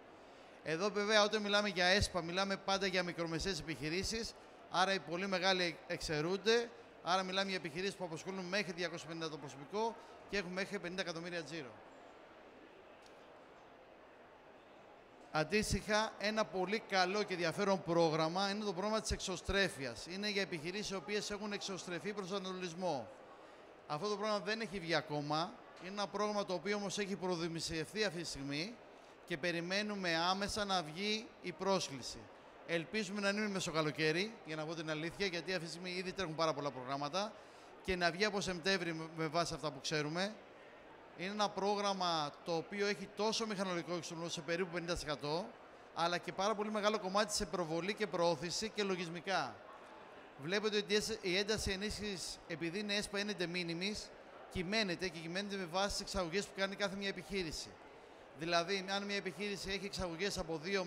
[SPEAKER 4] Εδώ βέβαια όταν μιλάμε για ΕΣΠΑ, μιλάμε πάντα για μικρομεσαίες επιχειρήσεις, άρα οι πολύ μεγάλοι εξαιρούνται. Άρα μιλάμε για επιχειρήσεις που απασχολούν μέχρι 250 το προσωπικό και έχουν μέχρι 50 εκατομμύρια τζίρο. Αντίστοιχα, ένα πολύ καλό και ενδιαφέρον πρόγραμμα είναι το πρόγραμμα της εξωστρέφειας. Είναι για επιχειρήσεις οι οποίες έχουν εξωστρεφή προσανατολισμό. Αυτό το πρόγραμμα δεν έχει βγει ακόμα. Είναι ένα πρόγραμμα το οποίο όμως έχει προδημησιευθεί αυτή τη στιγμή και περιμένουμε άμεσα να βγει η πρόσκληση. Ελπίζουμε να είναι μέσω καλοκαίρι, για να πω την αλήθεια, γιατί αυτή τη στιγμή ήδη τρέχουν πάρα πολλά προγράμματα και να βγει από Σεπτέμβρη με βάση αυτά που ξέρουμε. Είναι ένα πρόγραμμα το οποίο έχει τόσο μηχανολογικό εξοπλισμό σε περίπου 50%, αλλά και πάρα πολύ μεγάλο κομμάτι σε προβολή και προώθηση και λογισμικά. Βλέπετε ότι η ένταση ενίσχυσης, επειδή είναι ΕΣΠΑ, είναι de minimis, κυμαίνεται με βάση τις εξαγωγές που κάνει κάθε μια επιχείρηση. Δηλαδή, αν μια επιχείρηση έχει εξαγωγές από 0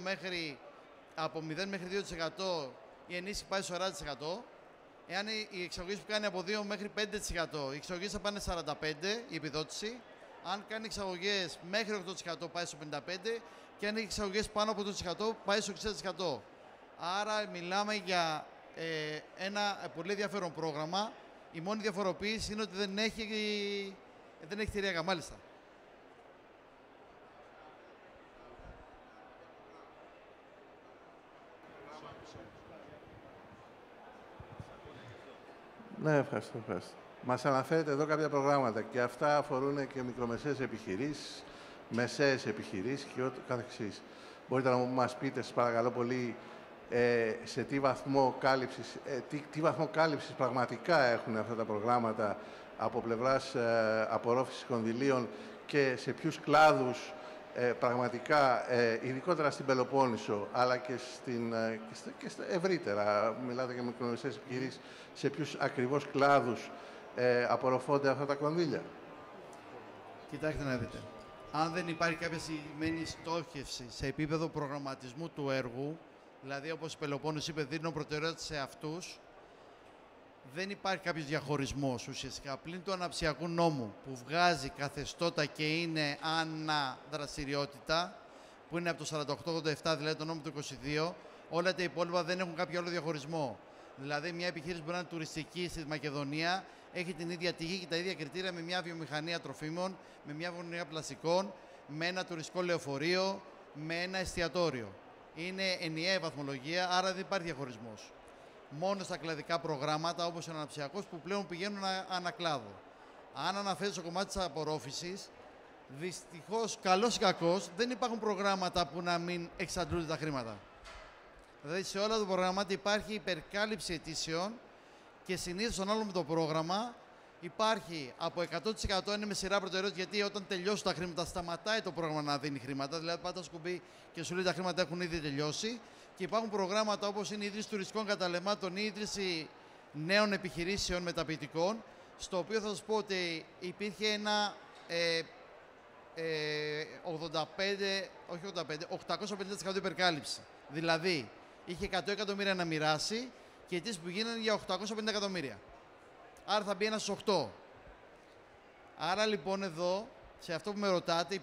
[SPEAKER 4] μέχρι 2%, η ενίσχυση πάει στο 40%. Εάν οι εξαγωγές που κάνει από 2 μέχρι 5%, οι εξαγωγές θα πάνε 45%, η επιδότηση. Αν κάνει εξαγωγές μέχρι 8% πάει στο 55% και αν έχει εξαγωγές πάνω από 8% πάει στο 60%. Άρα μιλάμε για ένα πολύ ενδιαφέρον πρόγραμμα. Η μόνη διαφοροποίηση είναι ότι δεν έχει θηριακά, μάλιστα.
[SPEAKER 3] Ναι, ευχαριστώ. Μας αναφέρετε εδώ κάποια προγράμματα και αυτά αφορούν και μικρομεσαίες επιχειρήσεις, μεσαίες επιχειρήσεις και ό,τι καθεξής. Μπορείτε να μας πείτε, σας παρακαλώ πολύ, σε τι βαθμό κάλυψης πραγματικά έχουν αυτά τα προγράμματα από πλευράς απορρόφησης κονδυλίων και σε ποιους κλάδους πραγματικά, ειδικότερα στην Πελοπόννησο, αλλά και ευρύτερα, μιλάτε για μικρομεσαίες επιχειρήσεις, σε ποιους ακριβώς κλάδους απορροφώνται αυτά τα κονδύλια.
[SPEAKER 4] Κοιτάξτε να δείτε. Αν δεν υπάρχει κάποια συγκεκριμένη στόχευση σε επίπεδο προγραμματισμού του έργου, δηλαδή όπως η Πελοπόννησο είπε, δίνω προτεραιότητα σε αυτούς, δεν υπάρχει κάποιος διαχωρισμός ουσιαστικά. Πλην του αναψιακού νόμου που βγάζει καθεστώτα και είναι αναδραστηριότητα, που είναι από το 48-87, δηλαδή το νόμο του 22, όλα τα υπόλοιπα δεν έχουν κάποιο άλλο διαχωρισμό. Δηλαδή, μια επιχείρηση μπορεί να είναι τουριστική στη Μακεδονία, έχει την ίδια τύχη και τα ίδια κριτήρια με μια βιομηχανία τροφίμων, με μια βιομηχανία πλαστικών, με ένα τουριστικό λεωφορείο, με ένα εστιατόριο. Είναι ενιαία βαθμολογία, άρα δεν υπάρχει διαχωρισμός. Μόνο στα κλαδικά προγράμματα, όπως ο αναψιακός, που πλέον πηγαίνουν ανακλάδο. Αν αναφέρει στο κομμάτι της απορρόφησης, δυστυχώς, καλώς ή κακώς, δεν υπάρχουν προγράμματα που να μην εξαντλούνται τα χρήματα. Δηλαδή, σε όλα τα προγράμματα υπάρχει υπερκάλυψη αιτήσεων και συνήθως ανάλογα με το πρόγραμμα Υπάρχει από 100% είναι με σειρά προτεραιότητα, γιατί όταν τελειώσουν τα χρήματα σταματάει το πρόγραμμα να δίνει χρήματα. Δηλαδή, πάτα σκουμπί και σου λέει τα χρήματα έχουν ήδη τελειώσει. Και υπάρχουν προγράμματα όπως είναι η ίδρυση τουριστικών καταλεμμάτων ή η ίδρυση νέων επιχειρήσεων μεταποιητικών, στο οποίο θα σας πω ότι υπήρχε ένα 850% υπερκάλυψη. Δηλαδή, είχε 100 εκατομμύρια να μοιράσει και οι αιτήσεις που γίνανε για 850 εκατομμύρια. Άρα θα μπει ένα στους 8. Άρα λοιπόν εδώ, σε αυτό που με ρωτάτε,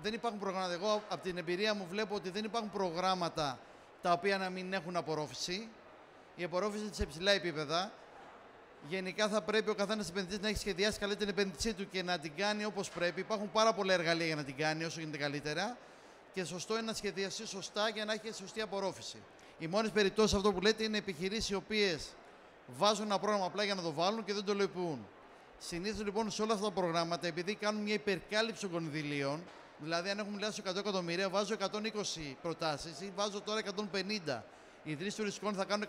[SPEAKER 4] δεν υπάρχουν προγράμματα. Εγώ από την εμπειρία μου βλέπω ότι δεν υπάρχουν προγράμματα τα οποία να μην έχουν απορρόφηση. Η απορρόφηση είναι σε υψηλά επίπεδα. Γενικά θα πρέπει ο καθένας επενδυτής να έχει σχεδιάσει καλά την επένδυσή του και να την κάνει όπως πρέπει. Υπάρχουν πάρα πολλά εργαλεία για να την κάνει όσο γίνεται καλύτερα. Και σωστό είναι να σχεδιαστεί σωστά για να έχει σωστή απορρόφηση. Οι μόνες περιπτώσεις αυτό που λέτε είναι επιχειρήσεις οι οποίες βάζουν ένα πρόγραμμα απλά για να το βάλουν και δεν το υλοποιούν. Συνήθως λοιπόν σε όλα αυτά τα προγράμματα, επειδή κάνουν μια υπερκάλυψη των κονδυλίων, δηλαδή αν έχουμε μιλήσει 100 εκατομμύρια, βάζω 120 προτάσεις ή βάζω τώρα 150. Οι ιδρύσεις τουριστικών θα κάνουν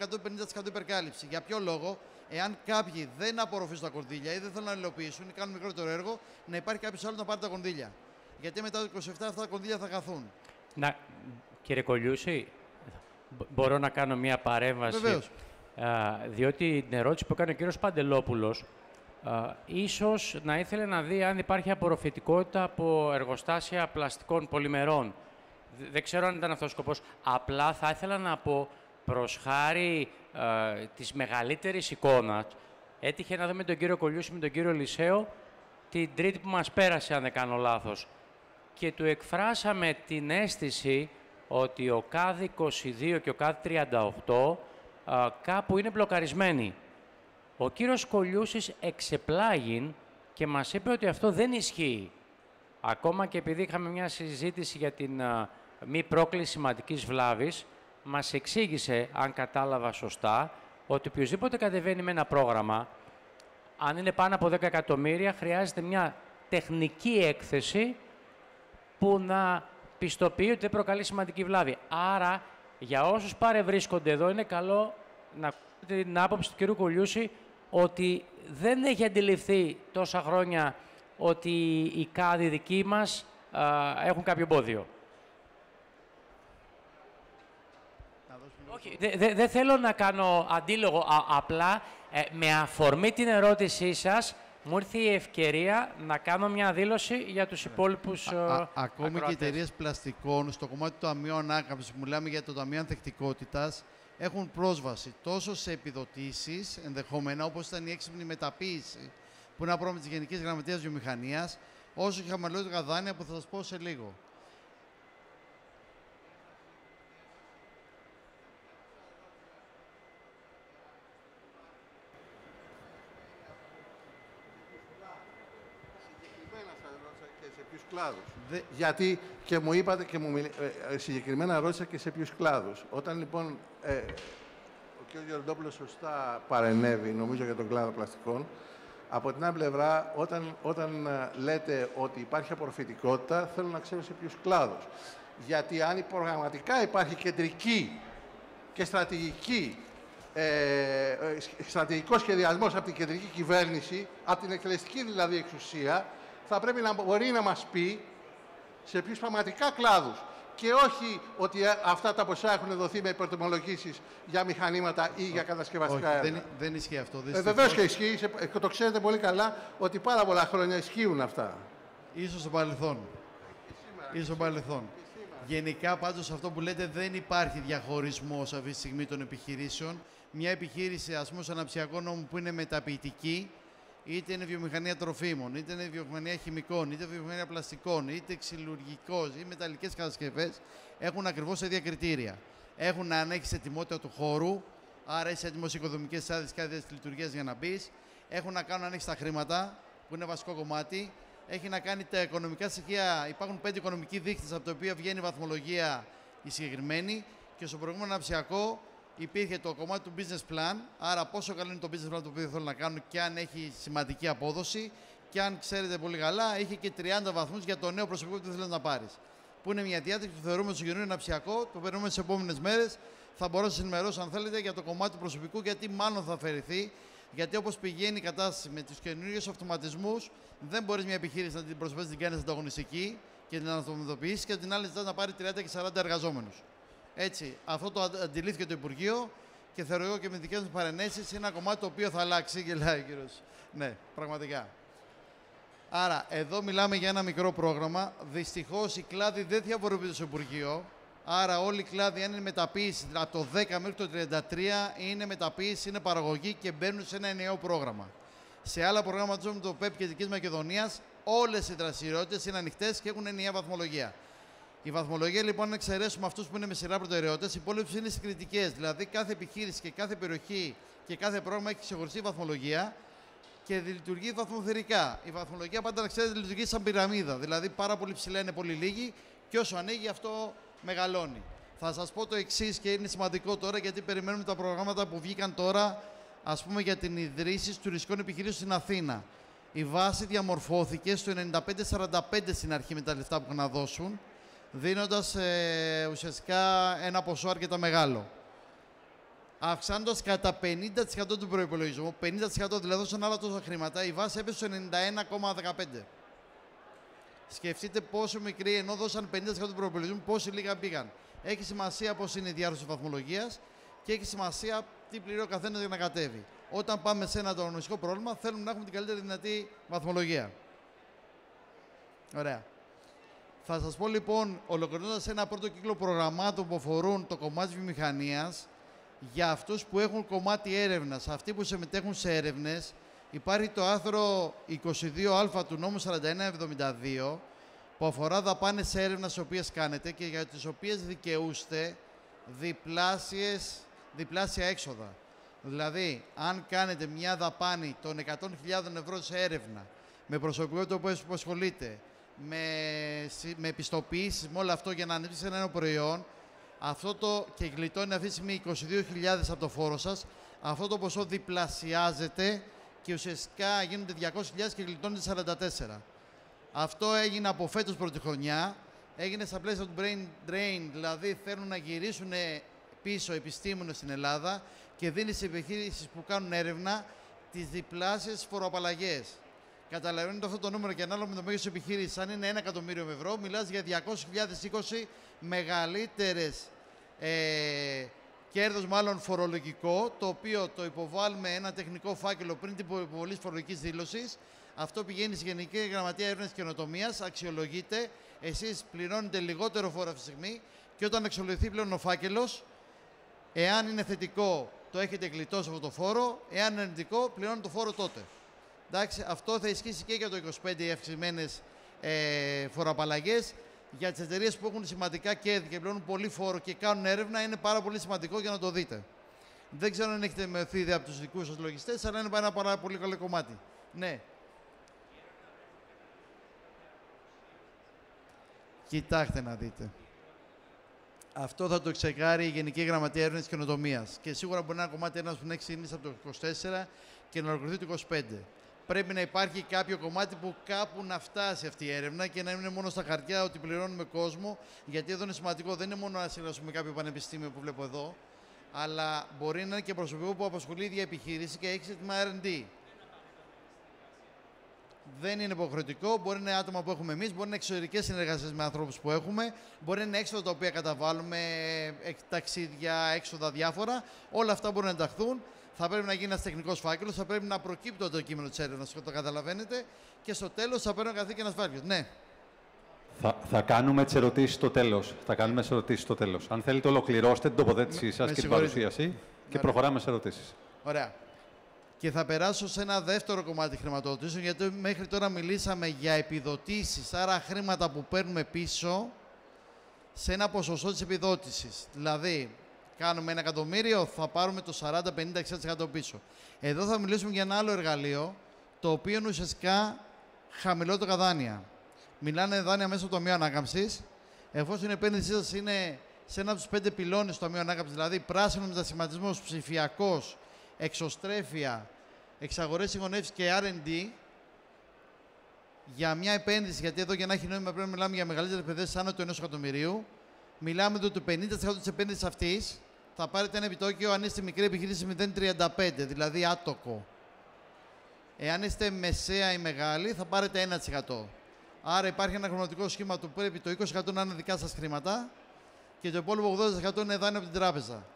[SPEAKER 4] 150% υπερκάλυψη. Για ποιο λόγο? Εάν κάποιοι δεν απορροφήσουν τα κονδύλια ή δεν θέλουν να υλοποιήσουν ή κάνουν μικρότερο έργο, να υπάρχει κάποιος άλλος να πάρει τα κονδύλια. Γιατί μετά το 27 αυτά τα κονδύλια θα χαθούν.
[SPEAKER 1] Κύριε Κολιούση, μπορώ να κάνω μια παρέμβαση?
[SPEAKER 4] Βεβαίως.
[SPEAKER 1] Διότι την ερώτηση που έκανε ο κύριος Παντελόπουλος, ίσως να ήθελε να δει αν υπάρχει απορροφητικότητα από εργοστάσια πλαστικών πολυμερών. Δεν ξέρω αν ήταν αυτός ο σκοπός. Απλά θα ήθελα να πω, προς χάρη της μεγαλύτερης εικόνας, έτυχε να δούμε τον κύριο Κολιούση με τον κύριο Λυσέο την Τρίτη που μας πέρασε, αν δεν κάνω λάθος. Και του εκφράσαμε την αίσθηση ότι ο ΚΑΔ 22 και ο ΚΑΔ 38 κάπου είναι μπλοκαρισμένοι. Ο κύριος Κολιούσης εξεπλάγην και μας είπε ότι αυτό δεν ισχύει. Ακόμα και επειδή είχαμε μια συζήτηση για την μη πρόκληση σημαντικής βλάβης, μας εξήγησε, αν κατάλαβα σωστά, ότι οποιοδήποτε κατεβαίνει με ένα πρόγραμμα, αν είναι πάνω από 10 εκατομμύρια, χρειάζεται μια τεχνική έκθεση που να πιστοποιεί ότι δεν προκαλεί σημαντική βλάβη. Άρα, για όσους παρευρίσκονται εδώ, είναι καλό να ακούτε την άποψη του κ. Κολιούση ότι δεν έχει αντιληφθεί τόσα χρόνια ότι οι ΚΑΔ δικοί μας έχουν κάποιο εμπόδιο. Όχι, δεν θέλω να κάνω αντίλογο, απλά με αφορμή την ερώτησή σας μου ήρθε η ευκαιρία να κάνω μια δήλωση για τους υπόλοιπους
[SPEAKER 4] ακόμη και οι εταιρείες πλαστικών, στο κομμάτι του Ταμείου Ανάκαμψης, που μιλάμε για το Ταμείο Ανθεκτικότητας, έχουν πρόσβαση τόσο σε επιδοτήσεις, ενδεχόμενα, όπως ήταν η έξυπνη μεταποίηση, που είναι ένα πρόγραμμα της Γενικής Γραμματείας Βιομηχανίας, όσο και χαμηλότερα δάνεια, που θα σας πω σε λίγο.
[SPEAKER 3] Κλάδους. Γιατί και μου είπατε και συγκεκριμένα ρώτησα και σε ποιους κλάδους. Όταν λοιπόν ο κ. Γεροντόπουλος σωστά παρενέβη, νομίζω, για τον κλάδο πλαστικών, από την άλλη πλευρά, όταν λέτε ότι υπάρχει απορροφητικότητα, θέλω να ξέρω σε ποιους κλάδους. Γιατί αν πραγματικά υπάρχει κεντρική και στρατηγικό σχεδιασμός από την κεντρική κυβέρνηση, από την εκτελεστική δηλαδή εξουσία, θα πρέπει να μπορεί να μας πει σε ποιους πραγματικά κλάδους και όχι ότι αυτά τα ποσά έχουν δοθεί με υπερτιμολογήσεις για μηχανήματα ή για κατασκευαστικά έργα.
[SPEAKER 4] Δεν ισχύει αυτό.
[SPEAKER 3] Βεβαίως και ισχύει. Το ξέρετε πολύ καλά ότι πάρα πολλά χρόνια ισχύουν αυτά.
[SPEAKER 4] Ίσως στο παρελθόν. Γενικά, πάντως, αυτό που λέτε, δεν υπάρχει διαχωρισμός αυτή τη στιγμή των επιχειρήσεων. Μια επιχείρηση, ας πούμε, στο αναψιακό νόμο που είναι μεταποιητική, είτε είναι βιομηχανία τροφίμων, είτε είναι βιομηχανία χημικών, είτε βιομηχανία πλαστικών, είτε ξυλουργικός ή μεταλλικές κατασκευές, έχουν ακριβώς τα ίδια κριτήρια. Έχουν να ανέχεις ετοιμότητα του χώρου, άρα είσαι έτοιμος οικοδομικές άδειες και άδειες λειτουργίας για να μπεις. Έχουν να κάνουν να ανέχεις τα χρήματα, που είναι βασικό κομμάτι. Έχει να κάνει τα οικονομικά στοιχεία. Υπάρχουν 5 οικονομικοί δείκτες από τα οποία βγαίνει η βαθμολογία η συγκεκριμένη. Και στο προηγούμενο αναψιακό υπήρχε το κομμάτι του business plan, άρα πόσο καλό είναι το business plan το οποίο θέλουν να κάνουν και αν έχει σημαντική απόδοση. Και αν ξέρετε πολύ καλά, είχε και 30 βαθμούς για το νέο προσωπικό που θέλει να πάρει. Που είναι μια διάταξη που θεωρούμε στο καινούριο αναψιακό, το περνούμε τις επόμενες μέρες. Θα μπορώ να σας ενημερώσω, αν θέλετε, για το κομμάτι του προσωπικού, γιατί μάλλον θα αφαιρεθεί. Γιατί όπως πηγαίνει η κατάσταση με τους καινούριους αυτοματισμούς, δεν μπορείς μια επιχείρηση να την προσπαθείς να την κάνεις ανταγωνιστική και την αυτοματοποιήσεις και την άλλη ζητάς να πάρει 30 και 40 εργαζόμενους. Έτσι, αυτό το αντιλήφθηκε το Υπουργείο και θεωρώ εγώ και με δικές μου παρενέσεις είναι ένα κομμάτι το οποίο θα αλλάξει, γελάει ο κύριος. Ναι, πραγματικά. Άρα, εδώ μιλάμε για ένα μικρό πρόγραμμα. Δυστυχώς, οι κλάδοι δεν διαφοροποιούνται στο Υπουργείο. Άρα, όλοι οι κλάδοι, αν είναι μεταποίηση, από το 10 μέχρι το 33, είναι μεταποίηση, είναι παραγωγή και μπαίνουν σε ένα ενιαίο πρόγραμμα. Σε άλλα προγράμματα, όπως το ΠΕΠ και Δυτικής Μακεδονίας, όλες οι δραστηριότητες είναι ανοιχτές και έχουν ενιαία βαθμολογία. Η βαθμολογία, λοιπόν, αν εξαιρέσουμε αυτούς που είναι με σειρά προτεραιότητες, οι υπόλοιπες είναι συγκριτικές. Δηλαδή, κάθε επιχείρηση και κάθε περιοχή και κάθε πρόγραμμα έχει ξεχωριστή βαθμολογία και λειτουργεί βαθμοθερικά. Η βαθμολογία πάντα, να ξέρετε, λειτουργεί σαν πυραμίδα. Δηλαδή, πάρα πολύ ψηλά είναι πολύ λίγοι και όσο ανοίγει, αυτό μεγαλώνει. Θα σας πω το εξής και είναι σημαντικό τώρα, γιατί περιμένουμε τα προγράμματα που βγήκαν τώρα, ας πούμε, για την ιδρύση τουριστικών επιχειρήσεων στην Αθήνα. Η βάση διαμορφώθηκε στο 95-45 στην αρχή με τα λεφτά που είχαν να δώσουν, δίνοντας ουσιαστικά ένα ποσό αρκετά μεγάλο. Αυξάνοντας κατά 50% του προϋπολογισμού, 50% δηλαδή όσον άλλα τόσα χρήματα, η βάση έπεσε στο 91,15. Σκεφτείτε πόσο μικρή, ενώ δώσαν 50% του προϋπολογισμού, πόσοι λίγα πήγαν. Έχει σημασία πώς είναι η διάρθρωση της βαθμολογίας και έχει σημασία τι πληρώνει ο καθένας για να κατέβει. Όταν πάμε σε ένα ανταγωνιστικό πρόβλημα, θέλουμε να έχουμε την καλύτερη δυνατή βαθμολογία. Ωραία. Θα σας πω λοιπόν, ολοκληρώνοντας ένα πρώτο κύκλο προγραμμάτων που αφορούν το κομμάτι της βιομηχανίας, για αυτούς που έχουν κομμάτι έρευνας, αυτοί που συμμετέχουν σε έρευνες, υπάρχει το άρθρο 22α του νόμου 4172, που αφορά δαπάνες έρευνας τις οποίες κάνετε και για τις οποίες δικαιούστε διπλάσια έξοδα. Δηλαδή, αν κάνετε μια δαπάνη των 100.000 ευρώ σε έρευνα, με προσωπικό το οποίο ασχολείται, με επιστοποιήσεις, με όλο αυτό για να ανέβει ένα προϊόν, και γλιτώνει αυτή τη στιγμή 22.000 από το φόρο σας, αυτό το ποσό διπλασιάζεται και ουσιαστικά γίνονται 200.000 και γλιτώνεται 44. Αυτό έγινε από φέτος πρώτη χρονιά, έγινε στα πλαίσια του brain drain, δηλαδή θέλουν να γυρίσουν πίσω επιστήμονες στην Ελλάδα και δίνει σε επιχείρησεις που κάνουν έρευνα τις διπλάσιες φοροαπαλλαγές. Καταλαβαίνετε αυτό το νούμερο και ανάλογα με το μέγεθος της επιχείρησης, αν είναι 1 εκατομμύριο ευρώ, μιλάς για 200.020 μεγαλύτερες κέρδος, μάλλον φορολογικό, το οποίο το υποβάλλουμε ένα τεχνικό φάκελο πριν την υποβολή της φορολογικής δήλωσης. Αυτό πηγαίνει στη Γενική Γραμματεία Έρευνας και Καινοτομίας, αξιολογείται, εσείς πληρώνετε λιγότερο φόρο αυτή τη στιγμή και όταν αξιολογηθεί πλέον ο φάκελος, εάν είναι θετικό, το έχετε γλιτώσει αυτό το φόρο, εάν είναι αρνητικό, πληρώνετε το φόρο τότε. Εντάξει, αυτό θα ισχύσει και για το 25 οι αυξημένες φοροαπαλλαγές. Για τις εταιρείες που έχουν σημαντικά κέρδη και πληρώνουν πολύ φόρο και κάνουν έρευνα, είναι πάρα πολύ σημαντικό για να το δείτε. Δεν ξέρω αν έχετε μειωθεί ήδη από τους δικούς σας λογιστές, αλλά είναι ένα πάρα πολύ καλό κομμάτι. Ναι. Κοιτάξτε να δείτε. Αυτό θα το τσεκάρει η Γενική Γραμματεία Έρευνας και Καινοτομίας. Και σίγουρα μπορεί να είναι ένα κομμάτι έρευνας που να έχει ξεκινήσει από το 24 και να ολοκληρωθεί το 25. Πρέπει να υπάρχει κάποιο κομμάτι που κάπου να φτάσει αυτή η έρευνα και να είναι μόνο στα χαρτιά ότι πληρώνουμε κόσμο. Γιατί εδώ είναι σημαντικό, δεν είναι μόνο να συνεργαστούμε κάποιο πανεπιστήμιο που βλέπω εδώ, αλλά μπορεί να είναι και προσωπικό που απασχολεί η ίδια επιχείρηση και έχει ζήτημα R&D. Δεν είναι υποχρεωτικό, μπορεί να είναι άτομα που έχουμε εμείς, μπορεί να είναι εξωτερικές συνεργασίες με ανθρώπους που έχουμε, μπορεί να είναι έξοδα τα οποία καταβάλουμε, ταξίδια, έξοδα διάφορα. Όλα αυτά μπορούν να ενταχθούν. Θα πρέπει να γίνει ένας τεχνικός φάκελος, θα πρέπει να προκύπτει το κείμενο της έρευνας, το καταλαβαίνετε, και στο τέλος θα πρέπει να καθίσει και ένας φάκελος. Ναι.
[SPEAKER 5] Θα κάνουμε τις ερωτήσεις στο τέλος. Αν θέλετε, ολοκληρώστε την τοποθέτησή σας και την παρουσίαση και προχωράμε σε ερωτήσεις.
[SPEAKER 4] Ωραία. Και θα περάσω σε ένα δεύτερο κομμάτι χρηματοδοτήσεων, γιατί μέχρι τώρα μιλήσαμε για επιδοτήσεις, άρα χρήματα που παίρνουμε πίσω σε ένα ποσοστό της επιδότησης. Δηλαδή, κάνουμε 1 εκατομμύριο, θα πάρουμε το 40, 50, 60% πίσω. Εδώ θα μιλήσουμε για ένα άλλο εργαλείο, το οποίο είναι ουσιαστικά χαμηλότερα δάνεια. Μιλάνε δάνεια μέσα στο Ταμείο Ανάκαμψης. Εφόσον η επένδυσή σας είναι σε ένα από τους 5 πυλώνες του Ταμείου Ανάκαμψης, δηλαδή πράσινο μετασχηματισμός, ψηφιακός, εξωστρέφεια, εξαγορές συγχωνεύσεις και R&D, για μια επένδυση, γιατί εδώ για να έχει νόημα πρέπει να μιλάμε για μεγαλύτερες επενδύσεις άνω του 1 εκατομμυρίου, μιλάμε ότι το 50% της επένδυσης αυτής θα πάρετε ένα επιτόκιο αν είστε μικρή επιχείρηση 0,35, δηλαδή άτοκο. Εάν είστε μεσαία ή μεγάλη, θα πάρετε 1%. Άρα υπάρχει ένα χρηματικό σχήμα που πρέπει το 20% να είναι δικά σας χρήματα και το υπόλοιπο 80% είναι δάνειο από την τράπεζα.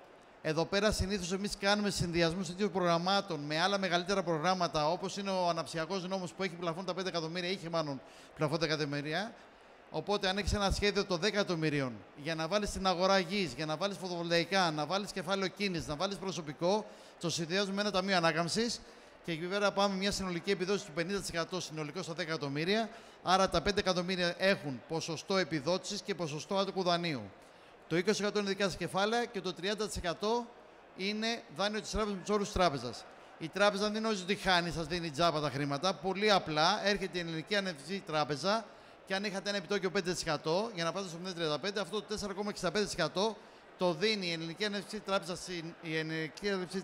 [SPEAKER 4] Εδώ πέρα συνήθως εμείς κάνουμε συνδυασμούς τέτοιων προγραμμάτων με άλλα μεγαλύτερα προγράμματα, όπως είναι ο αναψιακός νόμος που έχει πλαφόν τα 5 εκατομμύρια, είχε μάλλον πλαφόν τα εκατομμύρια. Οπότε, αν έχεις ένα σχέδιο των 10 εκατομμυρίων για να βάλεις στην αγορά γης, για να βάλεις φωτοβολταϊκά, να βάλεις κεφάλαιο κίνησης, να βάλεις προσωπικό, το συνδυάζουμε με ένα ταμείο ανάκαμψης και εκεί πέρα πάμε μια συνολική επιδότηση του 50% συνολικό στα 10 εκατομμύρια. Άρα τα 5 εκατομμύρια έχουν ποσοστό επιδότησης και ποσοστό άτοκου δανείου. Το 20% είναι δικά σας κεφάλαια και το 30% είναι δάνειο της τράπεζας με τους όρους της τράπεζας. Η τράπεζα δεν νόζει ότι χάνει, σας δίνει τζάμπα τα χρήματα. Πολύ απλά έρχεται η Ελληνική Ανευτική Τράπεζα και αν είχατε ένα επιτόκιο 5% για να πάτε στο 0,35, αυτό το 4,65% το δίνει η Ελληνική Ανευτική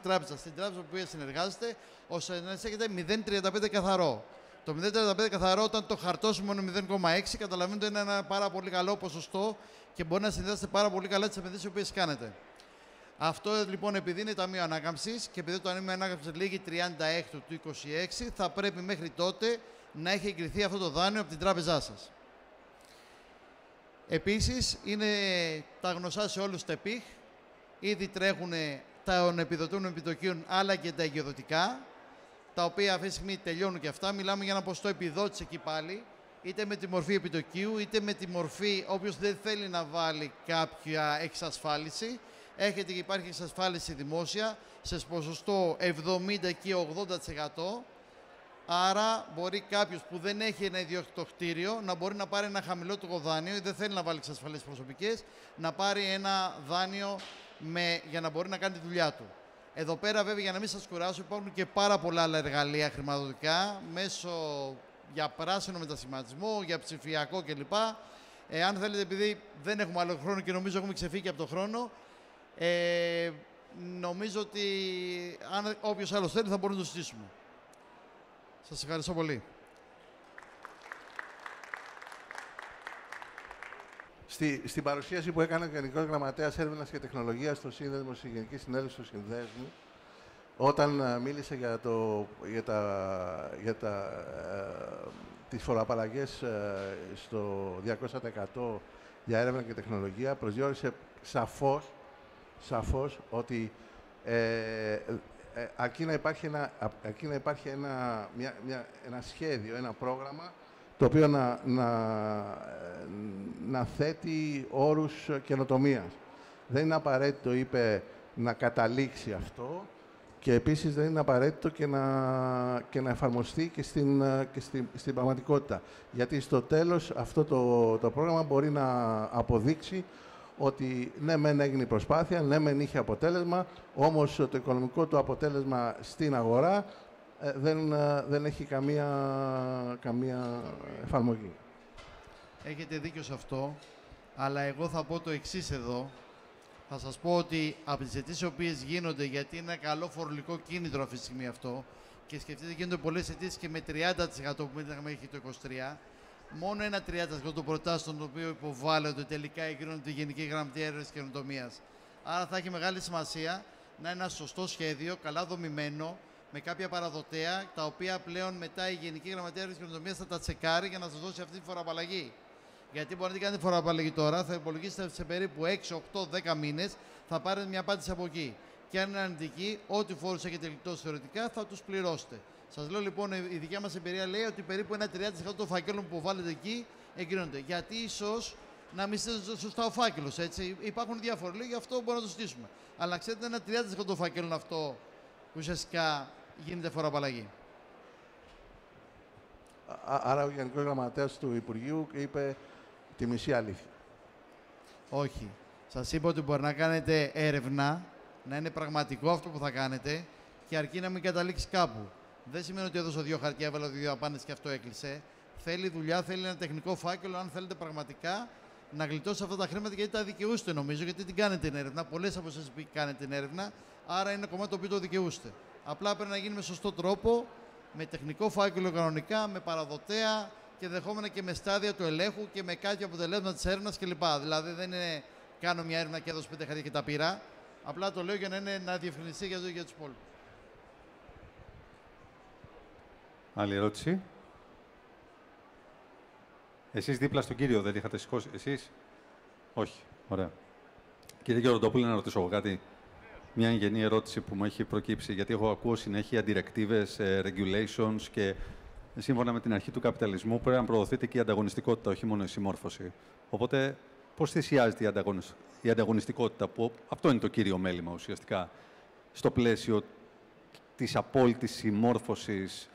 [SPEAKER 4] Τράπεζα στην τράπεζα που συνεργάζεται, ώστε να έχετε 0,35 καθαρό. Το 0,35 καθαρό, όταν το χαρτώσουμε μόνο 0,6, καταλαβαίνετε είναι ένα πάρα πολύ καλό ποσοστό και μπορεί να συνδυάσετε πάρα πολύ καλά τις επενδύσεις που κάνετε. Αυτό λοιπόν, επειδή είναι ταμείο ανάκαμψης και επειδή το ταμείο ανάκαμψης λήγει 36 του 26, θα πρέπει μέχρι τότε να έχει εγκριθεί αυτό το δάνειο από την τράπεζά σας. Επίσης, είναι τα γνωστά σε όλους τα ΕΠΙΧ. Ήδη τρέχουν τα επιδοτούν επιτοκίων αλλά και τα εγκυοδοτικά, τα οποία αυτή τη στιγμή τελειώνουν και αυτά. Μιλάμε για ένα ποσοστό επιδότηση εκεί πάλι, είτε με τη μορφή επιτοκίου, είτε με τη μορφή όποιος δεν θέλει να βάλει κάποια εξασφάλιση. Έχετε και υπάρχει εξασφάλιση δημόσια σε ποσοστό 70% και 80%. Άρα μπορεί κάποιος που δεν έχει ένα ιδιωτικό κτίριο να μπορεί να πάρει ένα χαμηλότερο δάνειο ή δεν θέλει να βάλει εξασφαλίσεις προσωπικές, να πάρει ένα δάνειο για να μπορεί να κάνει τη δουλειά του. Εδώ πέρα βέβαια, για να μην σας κουράσω, υπάρχουν και πάρα πολλά άλλα εργαλεία χρηματοδοτικά για πράσινο μετασχηματισμό, για ψηφιακό κλπ. Αν θέλετε, επειδή δεν έχουμε άλλο χρόνο και νομίζω έχουμε ξεφύγει από τον χρόνο, νομίζω ότι αν όποιος άλλος θέλει θα μπορούμε να το συζητήσουμε. Σας ευχαριστώ πολύ.
[SPEAKER 3] Στην παρουσίαση που έκανε ο Γενικός Γραμματέας Έρευνας και Τεχνολογίας στο Σύνδεσμο, στη Γενική Συνέλευση του Συνδέσμου, όταν μίλησε για τις φοροαπαλλαγές στο 200% για έρευνα και τεχνολογία, προσδιορίσε σαφώς ότι αρκεί να υπάρχει ένα σχέδιο, ένα πρόγραμμα, το οποίο να θέτει όρους καινοτομίας. Δεν είναι απαραίτητο, είπε, να καταλήξει αυτό και επίσης δεν είναι απαραίτητο και να εφαρμοστεί και στην πραγματικότητα. Γιατί στο τέλος αυτό το πρόγραμμα μπορεί να αποδείξει ότι ναι, μεν έγινε η προσπάθεια, ναι, μεν είχε αποτέλεσμα, όμως το οικονομικό του αποτέλεσμα στην αγορά δεν έχει καμία εφαρμογή.
[SPEAKER 4] Έχετε δίκιο σε αυτό, αλλά εγώ θα πω το εξής εδώ. Θα σας πω ότι από τις αιτήσεις οι οποίες γίνονται, γιατί είναι ένα καλό φορολογικό κίνητρο αυτή τη στιγμή αυτό, και σκεφτείτε γίνονται πολλές αιτήσεις και με 30% που μέχρι το 23%, μόνο ένα 30% των προτάσεων το οποίο υποβάλλονται τελικά εγκρίνονται τη Γενική Γραμματεία Έρευνας και Καινοτομίας. Άρα θα έχει μεγάλη σημασία να είναι ένα σωστό σχέδιο, καλά δομημένο, με κάποια παραδοτέα, τα οποία πλέον μετά η Γενική Γραμματεία Έρευνας και Καινοτομίας θα τα τσεκάρει για να σας δώσει αυτή τη φοροαπαλλαγή. Γιατί μπορεί να την κάνετε φοροαπαλλαγή τώρα, θα υπολογίσετε σε περίπου 6, 8, 10 μήνες, θα πάρετε μια απάντηση από εκεί. Και αν είναι αρνητική, ό,τι φόρους έχετε γλιτώσει θεωρητικά θα τους πληρώσετε. Σας λέω λοιπόν, η δικιά μας εμπειρία λέει ότι περίπου ένα 30% των φακέλων που βάλετε εκεί εγκρίνονται. Γιατί ίσως να μην είστε σωστά ο φάκελος, έτσι. Υπάρχουν διάφοροι λόγοι, γι' αυτό μπορούμε να το συζητήσουμε. Αλλά ξέρετε, ένα 30% των φακέλων αυτό ουσιαστικά γίνεται φοροαπαλλαγή.
[SPEAKER 3] Άρα ο Γενικός Γραμματέας του Υπουργείου είπε τη μισή αλήθεια.
[SPEAKER 4] Όχι. Σας είπα ότι μπορεί να κάνετε έρευνα, να είναι πραγματικό αυτό που θα κάνετε και αρκεί να μην καταλήξει κάπου. Δεν σημαίνει ότι έδωσα 2 χαρτιά, έβαλα 2 απάντες και αυτό έκλεισε. Θέλει δουλειά, θέλει ένα τεχνικό φάκελο, αν θέλετε πραγματικά να γλιτώσετε αυτά τα χρήματα, γιατί τα δικαιούστε νομίζω, γιατί την κάνετε την έρευνα. Πολλές από εσάς κάνετε την έρευνα, άρα είναι κομμάτι το οποίο το δικαιούστε. Απλά πρέπει να γίνει με σωστό τρόπο, με τεχνικό φάκελο κανονικά, με παραδοτέα και δεχόμενα και με στάδια του ελέγχου και με κάποια αποτελέσματα της έρευνας κλπ. Δηλαδή δεν είναι κάνω μια έρευνα και έδωσα 5 χαρτιά και τα πήρα. Απλά το λέω για να διευκρινιστεί για τους υπόλοιπους.
[SPEAKER 5] Άλλη ερώτηση. Εσείς δίπλα στον κύριο δεν είχατε σηκώσει. Εσείς. Όχι. Ωραία. Κύριε Γεροντόπουλε, να ρωτήσω εγώ κάτι. Μια εγγενή ερώτηση που μου έχει προκύψει, γιατί έχω ακούω συνέχεια directives, regulations και σύμφωνα με την αρχή του καπιταλισμού πρέπει να προωθείται και η ανταγωνιστικότητα, όχι μόνο η συμμόρφωση. Οπότε, πώς θυσιάζεται η ανταγωνιστικότητα, που αυτό είναι το κύριο μέλημα ουσιαστικά, στο πλαίσιο της απόλυτης συμμόρφωσης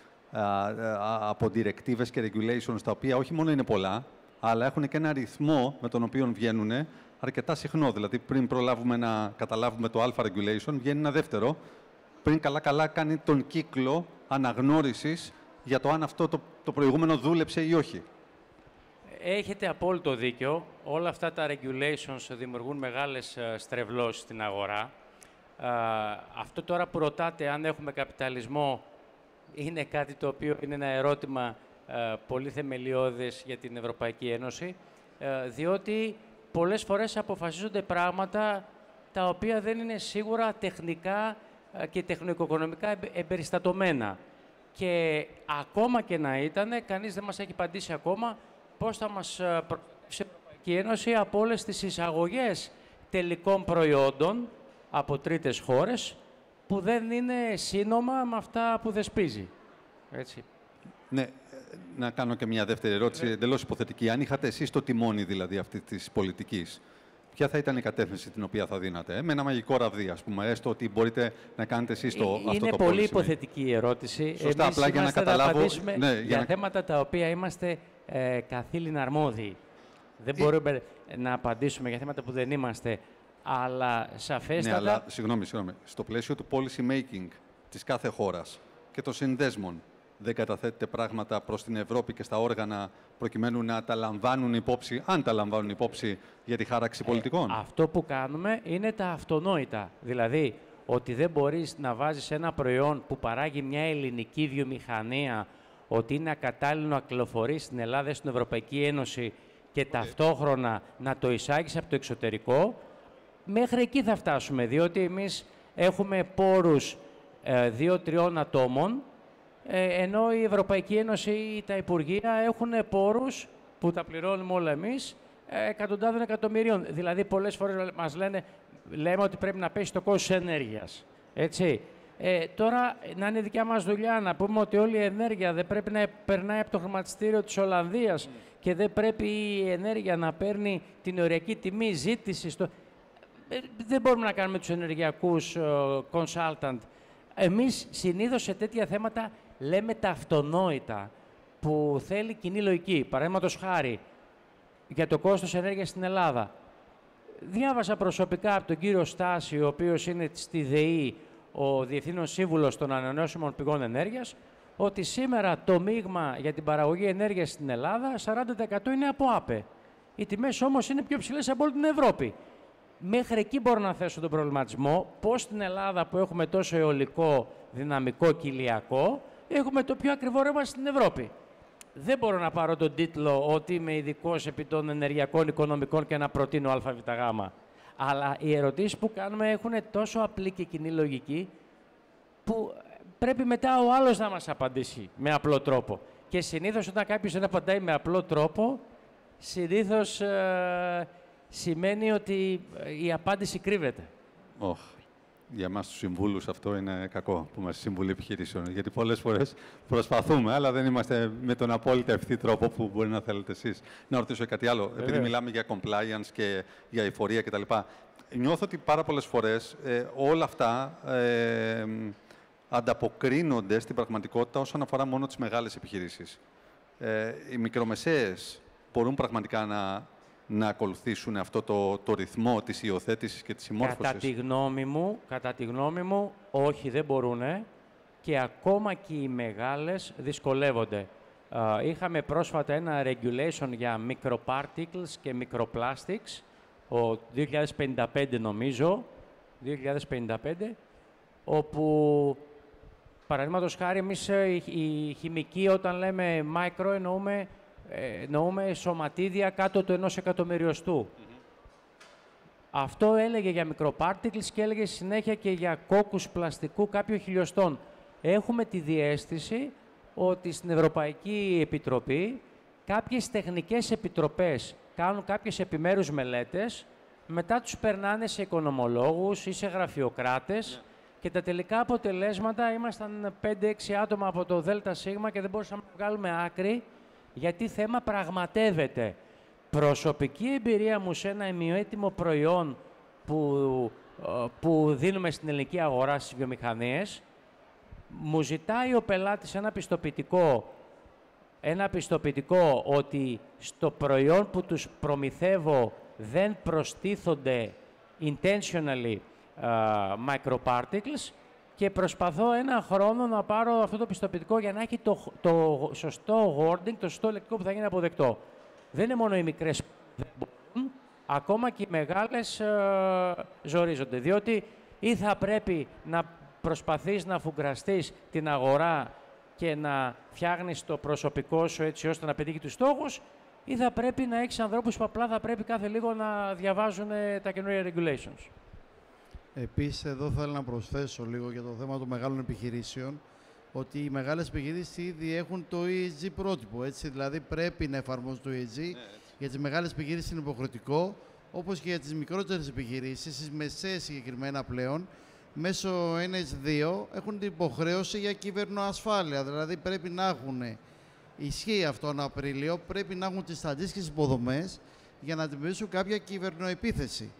[SPEAKER 5] από directives και regulations, τα οποία όχι μόνο είναι πολλά, αλλά έχουν και ένα ρυθμό με τον οποίο βγαίνουν αρκετά συχνό. Δηλαδή, πριν προλάβουμε να καταλάβουμε το α regulation, βγαίνει ένα δεύτερο, πριν καλά-καλά κάνει τον κύκλο αναγνώρισης για το αν αυτό το προηγούμενο δούλεψε ή όχι.
[SPEAKER 1] Έχετε απόλυτο δίκιο. Όλα αυτά τα regulations δημιουργούν μεγάλες στρεβλώσεις στην αγορά. Αυτό τώρα που ρωτάτε, αν έχουμε καπιταλισμό, είναι κάτι το οποίο είναι ένα ερώτημα πολύ θεμελιώδες για την Ευρωπαϊκή Ένωση, διότι πολλές φορές αποφασίζονται πράγματα τα οποία δεν είναι σίγουρα τεχνικά και τεχνοοικονομικά εμπεριστατωμένα. Και ακόμα και να ήταν, κανείς δεν μας έχει απαντήσει ακόμα πώς θα μας προστατεύσει η Ευρωπαϊκή Ένωση από όλες τις εισαγωγές τελικών προϊόντων από τρίτες χώρες που δεν είναι σύνομα με αυτά που δεσπίζει. Έτσι.
[SPEAKER 5] Ναι, να κάνω και μια δεύτερη ερώτηση, εντελώς υποθετική. Αν είχατε εσείς το τιμόνι δηλαδή αυτή της πολιτικής, ποια θα ήταν η κατεύθυνση την οποία θα δίνατε, με ένα μαγικό ραβδί, ας πούμε, έστω ότι μπορείτε να κάνετε εσείς αυτό το
[SPEAKER 1] Είναι πολύ υποθετική η ερώτηση.
[SPEAKER 5] Σωστά, απλά για να καταλάβω.
[SPEAKER 1] Για θέματα τα οποία είμαστε καθήλυνα αρμόδιοι. Δεν μπορούμε να απαντήσουμε για θέματα που δεν είμαστε, αλλά σαφέστατα...
[SPEAKER 5] Ναι, αλλά συγγνώμη. Στο πλαίσιο του policy making της κάθε χώρας και των συνδέσμων, δεν καταθέτετε πράγματα προς την Ευρώπη και στα όργανα προκειμένου να τα λαμβάνουν υπόψη, αν τα λαμβάνουν υπόψη, για τη χάραξη πολιτικών?
[SPEAKER 1] Αυτό που κάνουμε είναι τα αυτονόητα. Δηλαδή, ότι δεν μπορείς να βάζεις ένα προϊόν που παράγει μια ελληνική βιομηχανία, ότι είναι ακατάλληλο να κυκλοφορεί στην Ελλάδα ή στην Ευρωπαϊκή Ένωση και ταυτόχρονα να το εισάγεις από το εξωτερικό. Μέχρι εκεί θα φτάσουμε, διότι εμείς έχουμε πόρους 2-3 ατόμων, ενώ η Ευρωπαϊκή Ένωση ή τα Υπουργεία έχουν πόρους που τα πληρώνουμε όλα εμείς, εκατοντάδων εκατομμυρίων. Δηλαδή, πολλές φορές μας λέμε ότι πρέπει να πέσει το κόστος ενέργειας. Έτσι. Τώρα, να είναι δικιά μας δουλειά να πούμε ότι όλη η ενέργεια δεν πρέπει να περνάει από το χρηματιστήριο της Ολλανδίας και δεν πρέπει η ενέργεια να παίρνει την οριακή τιμή ζήτηση. Δεν μπορούμε να κάνουμε τους ενεργειακούς consultant. Εμείς συνήθως σε τέτοια θέματα λέμε τα αυτονόητα που θέλει κοινή λογική. Παραδείγματος χάρη, για το κόστος ενέργειας στην Ελλάδα. Διάβασα προσωπικά από τον κύριο Στάση, ο οποίος είναι στη ΔΕΗ, ο Διευθύνων Σύμβουλος των Ανανεώσιμων Πηγών Ενέργειας, ότι σήμερα το μείγμα για την παραγωγή ενέργειας στην Ελλάδα 40% είναι από ΑΠΕ. Οι τιμές όμως είναι πιο ψηλές από όλη την Ευρώπη. Μέχρι εκεί μπορώ να θέσω τον προβληματισμό, πώς στην Ελλάδα που έχουμε τόσο αιωλικό, δυναμικό και ηλιακό, έχουμε το πιο ακριβό ρεύμα στην Ευρώπη. Δεν μπορώ να πάρω τον τίτλο ότι είμαι ειδικός επί των ενεργειακών οικονομικών και να προτείνω ΑΒΓ. Αλλά οι ερωτήσεις που κάνουμε έχουν τόσο απλή και κοινή λογική, που πρέπει μετά ο άλλος να μας απαντήσει με απλό τρόπο. Και συνήθως όταν κάποιος δεν απαντάει με απλό τρόπο, συνήθως σημαίνει ότι η απάντηση κρύβεται.
[SPEAKER 5] Για εμάς τους συμβούλους αυτό είναι κακό που είμαστε σύμβουλοι επιχειρήσεων. Γιατί πολλές φορές προσπαθούμε, αλλά δεν είμαστε με τον απόλυτα ευθύ τρόπο που μπορεί να θέλετε εσείς. Να ρωτήσω κάτι άλλο. Επειδή μιλάμε για compliance και για εφορία κτλ. Νιώθω ότι πάρα πολλές φορές όλα αυτά ανταποκρίνονται στην πραγματικότητα όσον αφορά μόνο τις μεγάλες επιχειρήσεις. Οι μικρομεσαίες μπορούν πραγματικά να ακολουθήσουν αυτό το ρυθμό της υιοθέτησης και της συμμόρφωσης?
[SPEAKER 1] Κατά τη γνώμη μου, όχι, δεν μπορούν και ακόμα και οι μεγάλες δυσκολεύονται. Είχαμε πρόσφατα ένα regulation για microparticles και microplastics, ο 2055 νομίζω, 2055, όπου παραδείγματος χάρη εμείς οι χημικοί όταν λέμε micro εννοούμε σωματίδια κάτω του 1 εκατομμυριοστού. Αυτό έλεγε για microparticles και έλεγε συνέχεια και για κόκκους πλαστικού κάποιων χιλιοστών. Έχουμε τη διαίσθηση ότι στην Ευρωπαϊκή Επιτροπή κάποιες τεχνικές επιτροπές κάνουν κάποιες επιμέρους μελέτες, μετά τους περνάνε σε οικονομολόγους ή σε γραφειοκράτες και τα τελικά αποτελέσματα ήμασταν 5-6 άτομα από το ΔΣ και δεν μπορούσαμε να βγάλουμε άκρη γιατί θέμα πραγματεύεται. Προσωπική εμπειρία μου σε ένα ημιοέτοιμο προϊόν που δίνουμε στην ελληνική αγορά στις βιομηχανίες, μου ζητάει ο πελάτης ένα πιστοποιητικό ότι στο προϊόν που τους προμηθεύω δεν προστίθονται intentionally microparticles και προσπαθώ ένα χρόνο να πάρω αυτό το πιστοποιητικό για να έχει το σωστό wording, το σωστό λεκτικό που θα γίνει αποδεκτό. Δεν είναι μόνο οι μικρές που δεν μπορούν, ακόμα και οι μεγάλες ζορίζονται. Διότι ή θα πρέπει να προσπαθείς να φουγκραστείς την αγορά και να φτιάχνεις το προσωπικό σου έτσι ώστε να πετύχει τους στόχους, ή θα πρέπει να έχεις ανθρώπους που απλά θα πρέπει κάθε λίγο να διαβάζουν τα καινούργια regulations.
[SPEAKER 4] Επίσης, εδώ θέλω να προσθέσω λίγο για το θέμα των μεγάλων επιχειρήσεων, ότι οι μεγάλες επιχειρήσεις ήδη έχουν το ESG πρότυπο, έτσι, δηλαδή πρέπει να εφαρμόζουν το ESG. Για τις μεγάλες επιχειρήσεις είναι υποχρεωτικό, όπως και για τις μικρότερες επιχειρήσεις, τις μεσαίες συγκεκριμένα πλέον, μέσω NH2 έχουν την υποχρέωση για κυβερνοασφάλεια, δηλαδή πρέπει να έχουν, ισχύει αυτό τον Απρίλιο, πρέπει να έχουν τις αντίστοιχες υποδομές για να αντιμετωπίσουν κάποια κυβερνοεπίθεση.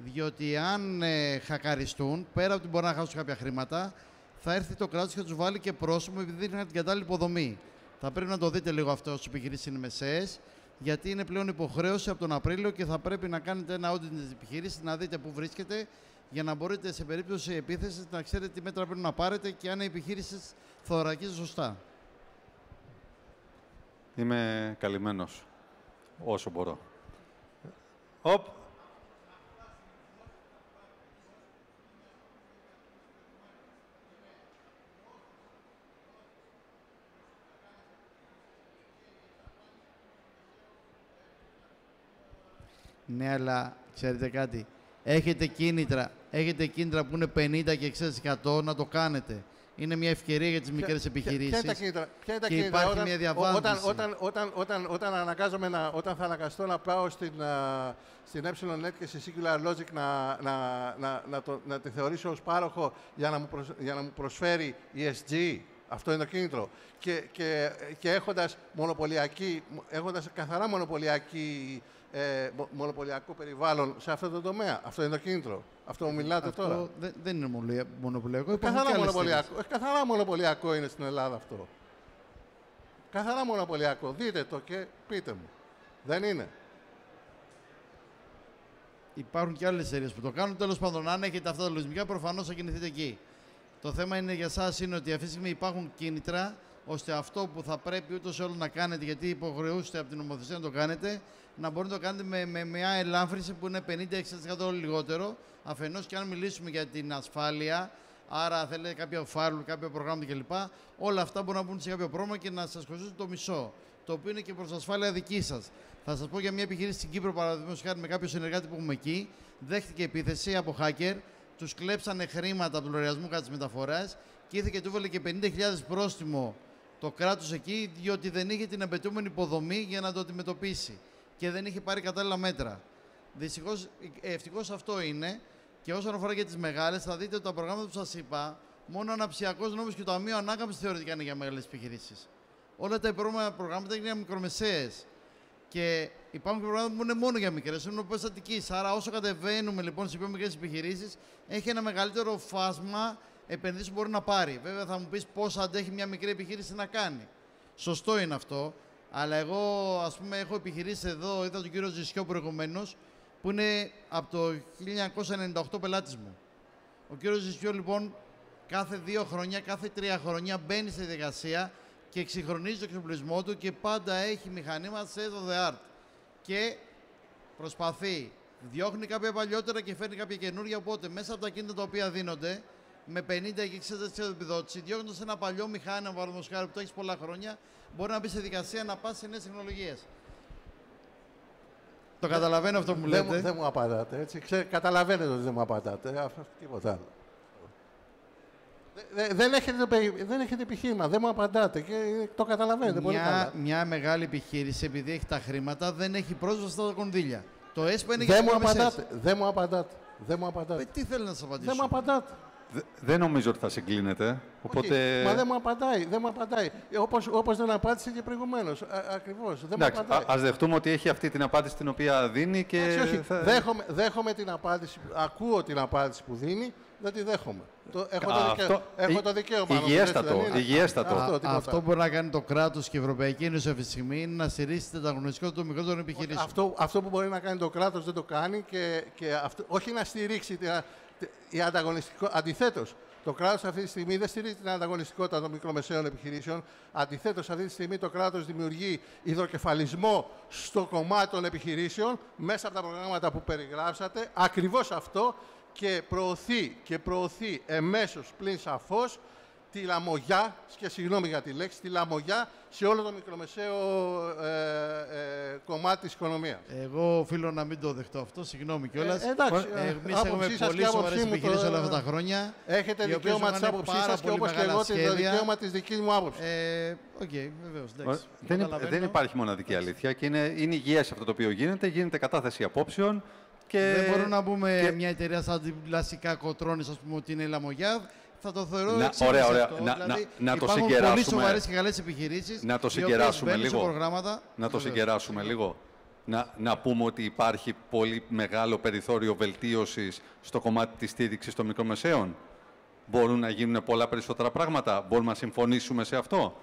[SPEAKER 4] Διότι αν χακαριστούν, πέρα από ότι μπορεί να χάσουν κάποια χρήματα, θα έρθει το κράτος και θα τους βάλει και πρόσωπο επειδή δεν είχαν την κατάλληλη υποδομή. Θα πρέπει να το δείτε λίγο αυτό στις επιχειρήσεις είναι μεσαίες, γιατί είναι πλέον υποχρέωση από τον Απρίλιο και θα πρέπει να κάνετε ένα audit της επιχειρήσης, να δείτε πού βρίσκεται, για να μπορείτε σε περίπτωση επίθεσης να ξέρετε τι μέτρα πρέπει να πάρετε και αν η επιχείρηση θωρακίζει σωστά.
[SPEAKER 5] Είμαι καλυμμένος όσο μπορώ.
[SPEAKER 4] Ναι, αλλά ξέρετε κάτι. Έχετε κίνητρα που είναι 50 και 60% να το κάνετε. Είναι μια ευκαιρία για τις μικρές επιχειρήσεις.
[SPEAKER 3] Ποια είναι τα
[SPEAKER 4] και
[SPEAKER 3] κίνητρα
[SPEAKER 4] υπάρχει μια διαβάθμιση.
[SPEAKER 3] Όταν θα αναγκαστώ να πάω στην ENET και στη Singular Logic να τη θεωρήσω ως πάροχο για να μου προσφέρει ESG, αυτό είναι το κίνητρο. Και έχοντας καθαρά μονοπωλιακό περιβάλλον σε αυτό το τομέα. Αυτό είναι το κίνητρο. Αυτό που μιλάτε τώρα.
[SPEAKER 4] Δεν είναι μονοπωλιακό.
[SPEAKER 3] Καθαρά μονοπωλιακό είναι στην Ελλάδα αυτό. Καθαρά μονοπωλιακό. Δείτε το και πείτε μου. Δεν είναι.
[SPEAKER 4] Υπάρχουν και άλλες εταιρείες που το κάνουν. Τέλος πάντων, αν έχετε αυτά τα λογισμικά, προφανώς θα κινηθείτε εκεί. Το θέμα είναι για εσάς είναι ότι αυτή τη στιγμή υπάρχουν κίνητρα ώστε αυτό που θα πρέπει ούτως ή άλλως να κάνετε, γιατί υποχρεούστε από την νομοθεσία να το κάνετε, να μπορείτε να το κάνετε με μια ελάφρυνση που είναι 50-60% λιγότερο. Αφενός και αν μιλήσουμε για την ασφάλεια, άρα θέλετε κάποιο firewall, κάποιο πρόγραμμα κλπ. Όλα αυτά μπορούν να μπουν σε κάποιο πρόγραμμα και να σας κοστίσουν το μισό. Το οποίο είναι και προς ασφάλεια δική σας. Θα σας πω για μια επιχείρηση στην Κύπρο, παραδείγματος χάρη με κάποιο συνεργάτη που έχουμε εκεί, δέχτηκε επίθεση από hacker, τους κλέψανε χρήματα από τον λογαριασμό κατά τις μεταφορές και ήρθε και του έβαλε και 50.000 πρόστιμο το κράτος εκεί, διότι δεν είχε την απαιτούμενη υποδομή για να το αντιμετωπίσει και δεν είχε πάρει κατάλληλα μέτρα. Δυστυχώς, ευτυχώς αυτό είναι. Και όσον αφορά και τις μεγάλες, θα δείτε ότι τα προγράμματα που σας είπα, μόνο ο Αναψιακός Νόμος και το Ταμείο Ανάκαμψης θεωρητικά είναι για μεγάλες επιχειρήσεις. Όλα τα υπόλοιπα προγράμματα είναι για μικρομεσαίες. Και υπάρχουν προγράμματα που είναι μόνο για μικρές, είναι όπως Αττικής. Άρα, όσο κατεβαίνουμε λοιπόν σε πιο μικρές επιχειρήσεις, έχει ένα μεγαλύτερο φάσμα επενδύσεις που μπορεί να πάρει. Βέβαια, θα μου πεις πώς αντέχει μια μικρή επιχείρηση να κάνει. Σωστό είναι αυτό. Αλλά εγώ, ας πούμε, έχω επιχειρήσει εδώ, είδα τον κύριο Ζησιό προηγουμένως, που είναι από το 1998 πελάτης μου. Ο κύριος Ζησιό, λοιπόν, κάθε 2 χρόνια, κάθε 3 χρόνια μπαίνει στη διαδικασία και εξυγχρονίζει το εξοπλισμό του και πάντα έχει μηχανήματα σε state of the art. Και προσπαθεί, διώχνει κάποια παλιότερα και φέρνει κάποια καινούργια, οπότε μέσα από τα κίνητα τα οποία δίνονται, με 50 και 60% επιδότηση, διώχνοντας ένα παλιό μηχάνημα, παραδείγματος χάρη, που το έχεις πολλά χρόνια, μπορεί να μπει σε δικασία να πας σε νέες τεχνολογίες. Το καταλαβαίνω αυτό που μου λέτε.
[SPEAKER 3] Δεν μου απαντάτε, έτσι. Καταλαβαίνετε ότι δεν μου απαντάτε. Τίποτα άλλο. Δεν έχετε επιχείρημα, δεν μου απαντάτε και το καταλαβαίνετε πολύ καλά.
[SPEAKER 4] Μια μεγάλη επιχείρηση, επειδή έχει τα χρήματα, δεν έχει πρόσβαση στα κονδύλια. Το ΕΣΠΑ είναι για
[SPEAKER 3] Δεν
[SPEAKER 4] τις
[SPEAKER 3] μου
[SPEAKER 4] μικρομεσαίες.
[SPEAKER 3] απαντάτε. Δεν μου απαντάτε.
[SPEAKER 4] Τι θέλει να σας απαντήσω.
[SPEAKER 3] Δεν μου απαντάτε.
[SPEAKER 5] Δεν νομίζω ότι θα συγκλίνετε. Οπότε...
[SPEAKER 3] Μα δεν μου απαντάει. Όπως δεν απάντησε και προηγουμένως. Ακριβώς. Δεν μου απαντάει.
[SPEAKER 5] Ας δεχτούμε ότι έχει αυτή την απάντηση την οποία δίνει και...
[SPEAKER 3] Όχι. Δέχομαι την απάντηση. Ακούω την απάντηση που δίνει, δεν τη δέχομαι. Έχω το δικαίωμα.
[SPEAKER 5] Υγιέστατο.
[SPEAKER 4] Αυτό που μπορεί να κάνει το κράτος και η Ευρωπαϊκή Ένωση αυτή τη στιγμή είναι να στηρίξει την ανταγωνιστικότητα των μικρότερων επιχειρήσεων.
[SPEAKER 3] Αυτό που μπορεί να κάνει το κράτος δεν το κάνει όχι να στηρίξει η ανταγωνιστικότητα. Αντιθέτως, το κράτος αυτή τη στιγμή δεν στηρίζει την ανταγωνιστικότητα των μικρομεσαίων επιχειρήσεων. Αντιθέτως, αυτή τη στιγμή το κράτος δημιουργεί υδροκεφαλισμό στο κομμάτι των επιχειρήσεων μέσα από τα προγράμματα που περιγράψατε. Ακριβώς αυτό και προωθεί εμέσως πλην σαφώς τη λαμογιά, και συγγνώμη για τη λέξη, τη λαμογιά σε όλο το μικρομεσαίο κομμάτι της οικονομίας.
[SPEAKER 4] Εγώ οφείλω να μην το δεχτώ αυτό, συγγνώμη κιόλας.
[SPEAKER 3] Εντάξει,
[SPEAKER 4] εμείς έχουμε πολύ σοβαρές επιχειρήσεις όλα αυτά τα χρόνια.
[SPEAKER 3] Έχετε δικαίωμα της άποψής σας και όπως και εγώ το δικαίωμα της δικής μου άποψης.
[SPEAKER 4] Οκ, βεβαίως.
[SPEAKER 5] Δεν υπάρχει μοναδική αλήθεια και είναι υγιές αυτό το οποίο γίνεται κατάθεση απόψεων.
[SPEAKER 4] Δεν μπορούμε να πούμε μια εταιρεία σαν την Λασικά Κοτρώνης, ας πούμε, ότι είναι η λαμογιά. Θα το θεωρώ εξής.
[SPEAKER 5] Ωραία.
[SPEAKER 4] Δηλαδή,
[SPEAKER 5] να το
[SPEAKER 4] υπάρχουν
[SPEAKER 5] συγκεράσουμε.
[SPEAKER 4] πολύ σοβαρές και καλές επιχειρήσεις.
[SPEAKER 5] Να το συγκεράσουμε λίγο.
[SPEAKER 4] Να
[SPEAKER 5] το συγκεράσουμε λίγο. Να πούμε ότι υπάρχει πολύ μεγάλο περιθώριο βελτίωσης στο κομμάτι της στήριξης των μικρομεσαίων. Μπορούν να γίνουν πολλά περισσότερα πράγματα. Μπορούμε να συμφωνήσουμε σε αυτό.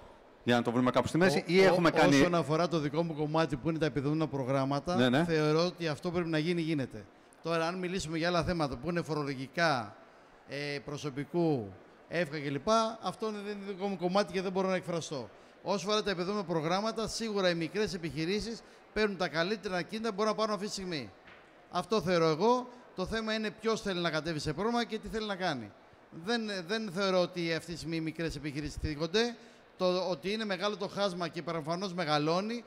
[SPEAKER 5] Για να το βρούμε κάπου στη μέση, ή έχουμε κάνει.
[SPEAKER 4] Όσον αφορά το δικό μου κομμάτι που είναι τα επιδομένα προγράμματα, θεωρώ ότι αυτό πρέπει να γίνεται. Τώρα, αν μιλήσουμε για άλλα θέματα που είναι φορολογικά, προσωπικού, εύκα κλπ., αυτό δεν είναι δικό μου κομμάτι και δεν μπορώ να εκφραστώ. Όσο αφορά τα επιδομένα προγράμματα, σίγουρα οι μικρές επιχειρήσεις παίρνουν τα καλύτερα κίνητα που μπορούν να πάρουν αυτή τη στιγμή. Αυτό θεωρώ εγώ. Το θέμα είναι ποιος θέλει να κατέβει σε πρόγραμμα και τι θέλει να κάνει. Δεν θεωρώ ότι αυτή τη στιγμή οι μικρές επιχειρήσεις θίγονται. Το ότι είναι μεγάλο το χάσμα και προφανώς μεγαλώνει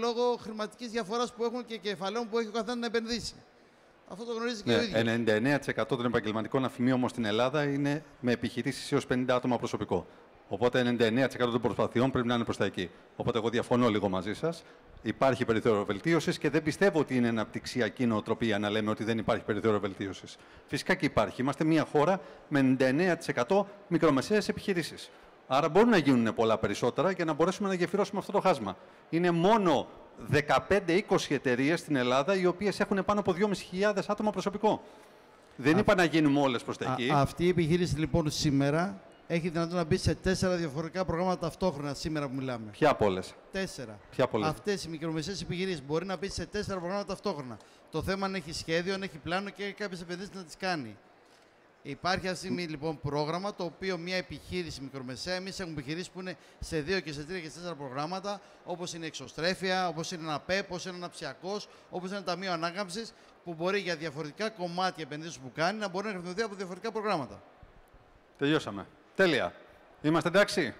[SPEAKER 4] λόγω χρηματικής διαφοράς που έχουν και κεφαλαίων που έχει ο καθένας να επενδύσει. Αυτό το γνωρίζει και ο ίδιος.
[SPEAKER 5] 99% των επαγγελματικών αφημίων όμως στην Ελλάδα είναι με επιχειρήσεις έως 50 άτομα προσωπικό. Οπότε 99% των προσπαθειών πρέπει να είναι προς τα εκεί. Οπότε εγώ διαφωνώ λίγο μαζί σας. Υπάρχει περιθώριο βελτίωσης και δεν πιστεύω ότι είναι αναπτυξιακή νοοτροπία να λέμε ότι δεν υπάρχει περιθώριο βελτίωσης. Φυσικά και υπάρχει. Είμαστε μια χώρα με 99% μικρομεσαίες επιχειρήσεις. Άρα μπορούν να γίνουν πολλά περισσότερα για να μπορέσουμε να γεφυρώσουμε αυτό το χάσμα. Είναι μόνο 15-20 εταιρείες στην Ελλάδα οι οποίες έχουν πάνω από 2.500 άτομα προσωπικό. Δεν είπα να γίνουμε όλες προς τα εκεί.
[SPEAKER 4] Αυτή η επιχείρηση λοιπόν σήμερα έχει δυνατόν να μπει σε 4 διαφορετικά προγράμματα ταυτόχρονα σήμερα που μιλάμε.
[SPEAKER 5] Ποια από όλες?
[SPEAKER 4] 4. Αυτές οι μικρομεσαίες επιχειρήσεις μπορεί να μπει σε 4 προγράμματα ταυτόχρονα. Το θέμα αν έχει σχέδιο, αν έχει πλάνο και κάποιες επενδύσεις να τις κάνει. Υπάρχει αυτή τη στιγμή λοιπόν πρόγραμμα το οποίο μια επιχείρηση μικρομεσαία, εμείς έχουμε επιχειρήσεις που είναι σε 2 και σε 3 και σε 4 προγράμματα, όπως είναι εξωστρέφεια, όπως είναι ένα ΠΕΠ, όπως είναι ένα ψιακός, όπως είναι ένα ταμείο ανάκαμψης, που μπορεί για διαφορετικά κομμάτια επενδύσεων που κάνει να μπορεί να χρηματοδοτηθεί από διαφορετικά προγράμματα.
[SPEAKER 5] Τελειώσαμε. Τέλεια. Είμαστε εντάξει?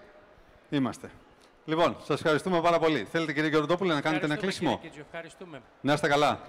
[SPEAKER 5] Είμαστε. Λοιπόν, σας ευχαριστούμε πάρα πολύ. Θέλετε, κύριε Γεωργιοπούλου, να κάνετε ένα κλείσιμο?
[SPEAKER 1] Ευχαριστούμε.
[SPEAKER 5] Να είστε καλά.